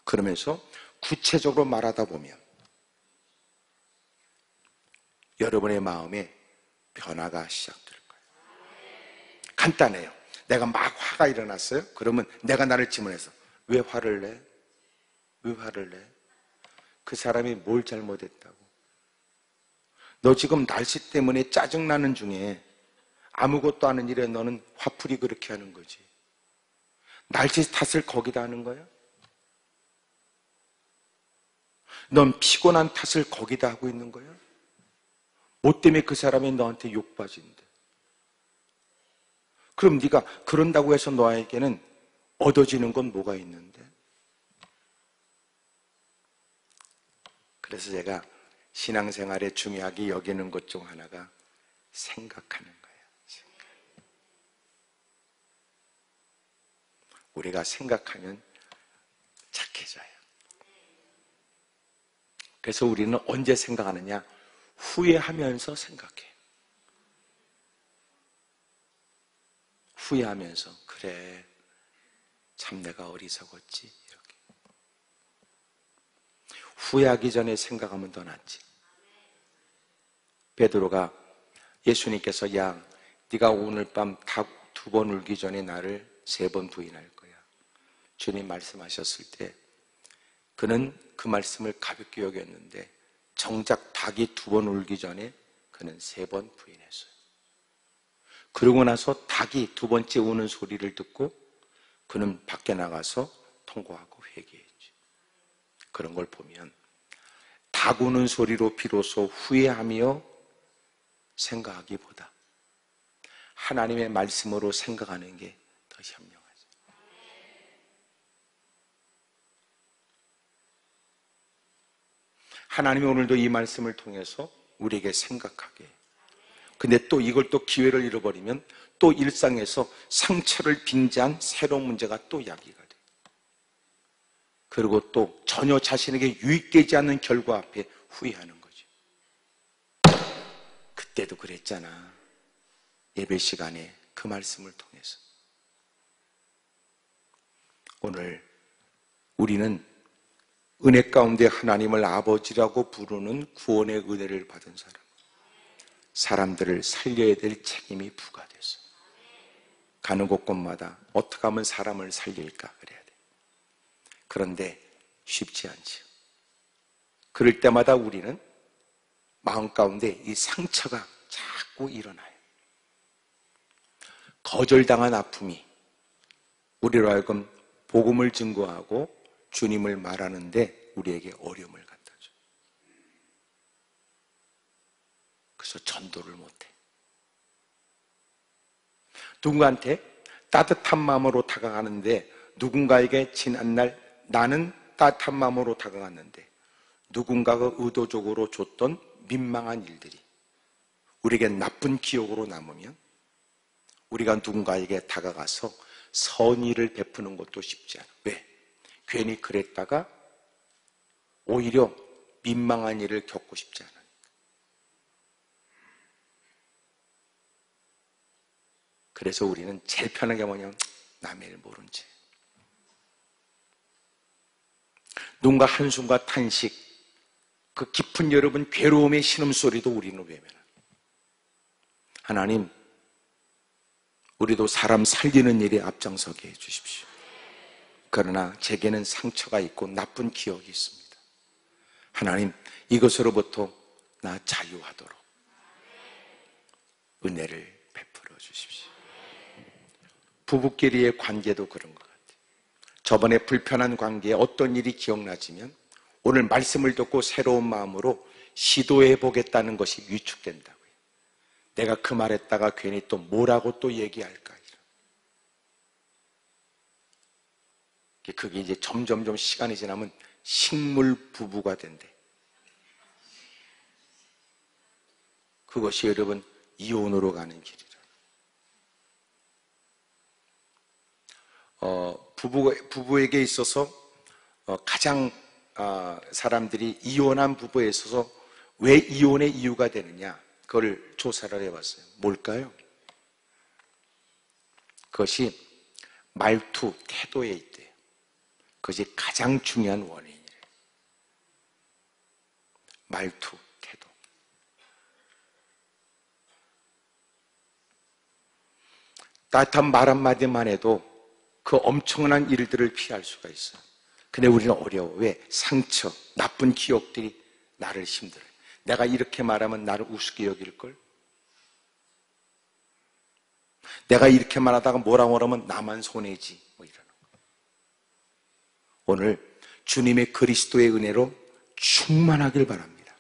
그러면서 구체적으로 말하다 보면 여러분의 마음에 변화가 시작될 거예요. 간단해요. 내가 막 화가 일어났어요? 그러면 내가 나를 질문해서 왜 화를 내? 왜 화를 내? 그 사람이 뭘 잘못했다고? 너 지금 날씨 때문에 짜증나는 중에 아무것도 아닌 일에 너는 화풀이 그렇게 하는 거지. 날씨 탓을 거기다 하는 거야? 넌 피곤한 탓을 거기다 하고 있는 거야? 뭐 때문에 그 사람이 너한테 욕받인데? 그럼 네가 그런다고 해서 너에게는 얻어지는 건 뭐가 있는데? 그래서 제가 신앙생활에 중요하게 여기는 것 중 하나가 생각하는 거예요. 우리가 생각하면 착해져요. 그래서 우리는 언제 생각하느냐? 후회하면서 생각해. 후회하면서 그래, 참 내가 어리석었지 이렇게. 후회하기 전에 생각하면 더 낫지. 베드로가 예수님께서 야, 네가 오늘 밤 닭 2번 울기 전에 나를 3번 부인할 거야. 주님 말씀하셨을 때 그는 그 말씀을 가볍게 여겼는데 정작 닭이 2번 울기 전에 그는 3번 부인했어요. 그러고 나서 닭이 2번째 우는 소리를 듣고 그는 밖에 나가서 통곡하고 회개했죠. 그런 걸 보면 닭 우는 소리로 비로소 후회하며 생각하기보다 하나님의 말씀으로 생각하는 게 더 현명하죠. 하나님이 오늘도 이 말씀을 통해서 우리에게 생각하게. 근데 또 이걸 또 기회를 잃어버리면 또 일상에서 상처를 빙자한 새로운 문제가 또 야기가 돼. 그리고 또 전혀 자신에게 유익되지 않는 결과 앞에 후회하는 거죠. 그때도 그랬잖아. 예배 시간에 그 말씀을 통해서. 오늘 우리는 은혜 가운데 하나님을 아버지라고 부르는 구원의 은혜를 받은 사람들을 살려야 될 책임이 부과됐어. 가는 곳곳마다 어떻게 하면 사람을 살릴까 그래야 돼. 그런데 쉽지 않죠. 그럴 때마다 우리는 마음 가운데 이 상처가 자꾸 일어나요. 거절당한 아픔이 우리로 하여금 복음을 증거하고 주님을 말하는데 우리에게 어려움을 갖다 줘. 그래서 전도를 못해. 누군가한테 따뜻한 마음으로 다가가는데 누군가에게 지난날 나는 따뜻한 마음으로 다가갔는데 누군가가 의도적으로 줬던 민망한 일들이 우리에게 나쁜 기억으로 남으면 우리가 누군가에게 다가가서 선의를 베푸는 것도 쉽지 않아. 왜? 괜히 그랬다가 오히려 민망한 일을 겪고 싶지 않으니까. 그래서 우리는 제일 편한 게 뭐냐면 남의 일 모른 채. 누군가 한숨과 탄식, 그 깊은 여러분 괴로움의 신음소리도 우리는 외면합니다. 하나님, 우리도 사람 살리는 일에 앞장서게 해주십시오. 그러나 제게는 상처가 있고 나쁜 기억이 있습니다. 하나님, 이것으로부터 나 자유하도록 은혜를 베풀어 주십시오. 부부끼리의 관계도 그런 것 같아요. 저번에 불편한 관계에 어떤 일이 기억나지면 오늘 말씀을 듣고 새로운 마음으로 시도해 보겠다는 것이 위축된다고요. 내가 그 말했다가 괜히 또 뭐라고 또 얘기할까. 그게 이제 점점 시간이 지나면 식물 부부가 된대. 그것이 여러분 이혼으로 가는 길이라. 부부에게 있어서 가장 사람들이 이혼한 부부에 있어서 왜 이혼의 이유가 되느냐, 그걸 조사를 해봤어요. 뭘까요? 그것이 말투, 태도에 있대요. 그것이 가장 중요한 원인이래요. 말투, 태도. 따뜻한 말 한마디만 해도 그 엄청난 일들을 피할 수가 있어요. 근데 우리는 어려워. 왜? 상처, 나쁜 기억들이 나를 힘들어요. 내가 이렇게 말하면 나를 우습게 여길걸? 내가 이렇게 말하다가 뭐라고 하면 나만 손해지. 뭐 이러는 거예요. 오늘 주님의 그리스도의 은혜로 충만하길 바랍니다.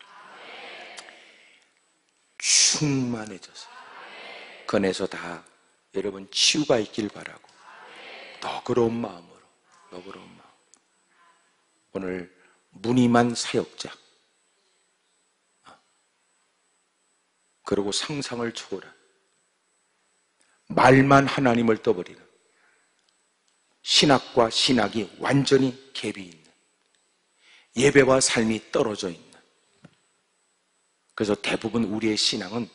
충만해져서 그 안에서 다 여러분 치유가 있길 바라고 너그러운 마음으로 오늘 무늬만 사역자 그리고 상상을 초월한 말만 하나님을 떠버리는 신학과 신학이 완전히 갭이 있는 예배와 삶이 떨어져 있는 그래서 대부분 우리의 신앙은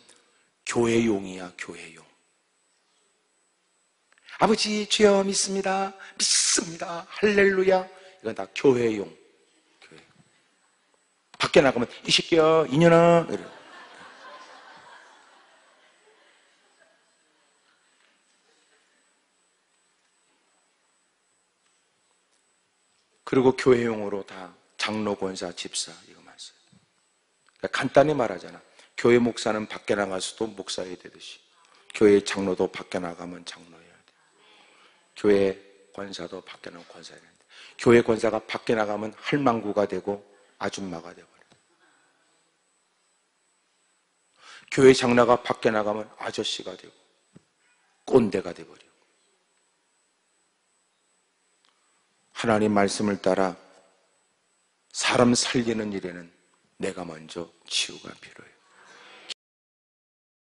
교회용이야 교회용. 아버지 주여 믿습니다. 믿습니다. 할렐루야. 이건 다 교회용. 교회. 밖에 나가면 이 새끼야 이년아 이래. 그리고 교회용으로 다 장로, 권사, 집사 이거만 써요. 그러니까 간단히 말하잖아. 교회 목사는 밖에 나가서도 목사해야 되듯이 교회 장로도 밖에 나가면 장로해야 돼. 교회 권사도 밖에 나가면 권사해야 돼. 교회 권사가 밖에 나가면 할망구가 되고 아줌마가 되어버려. 교회 장로가 밖에 나가면 아저씨가 되고 꼰대가 되어버려. 하나님 말씀을 따라 사람 살리는 일에는 내가 먼저 치유가 필요해요.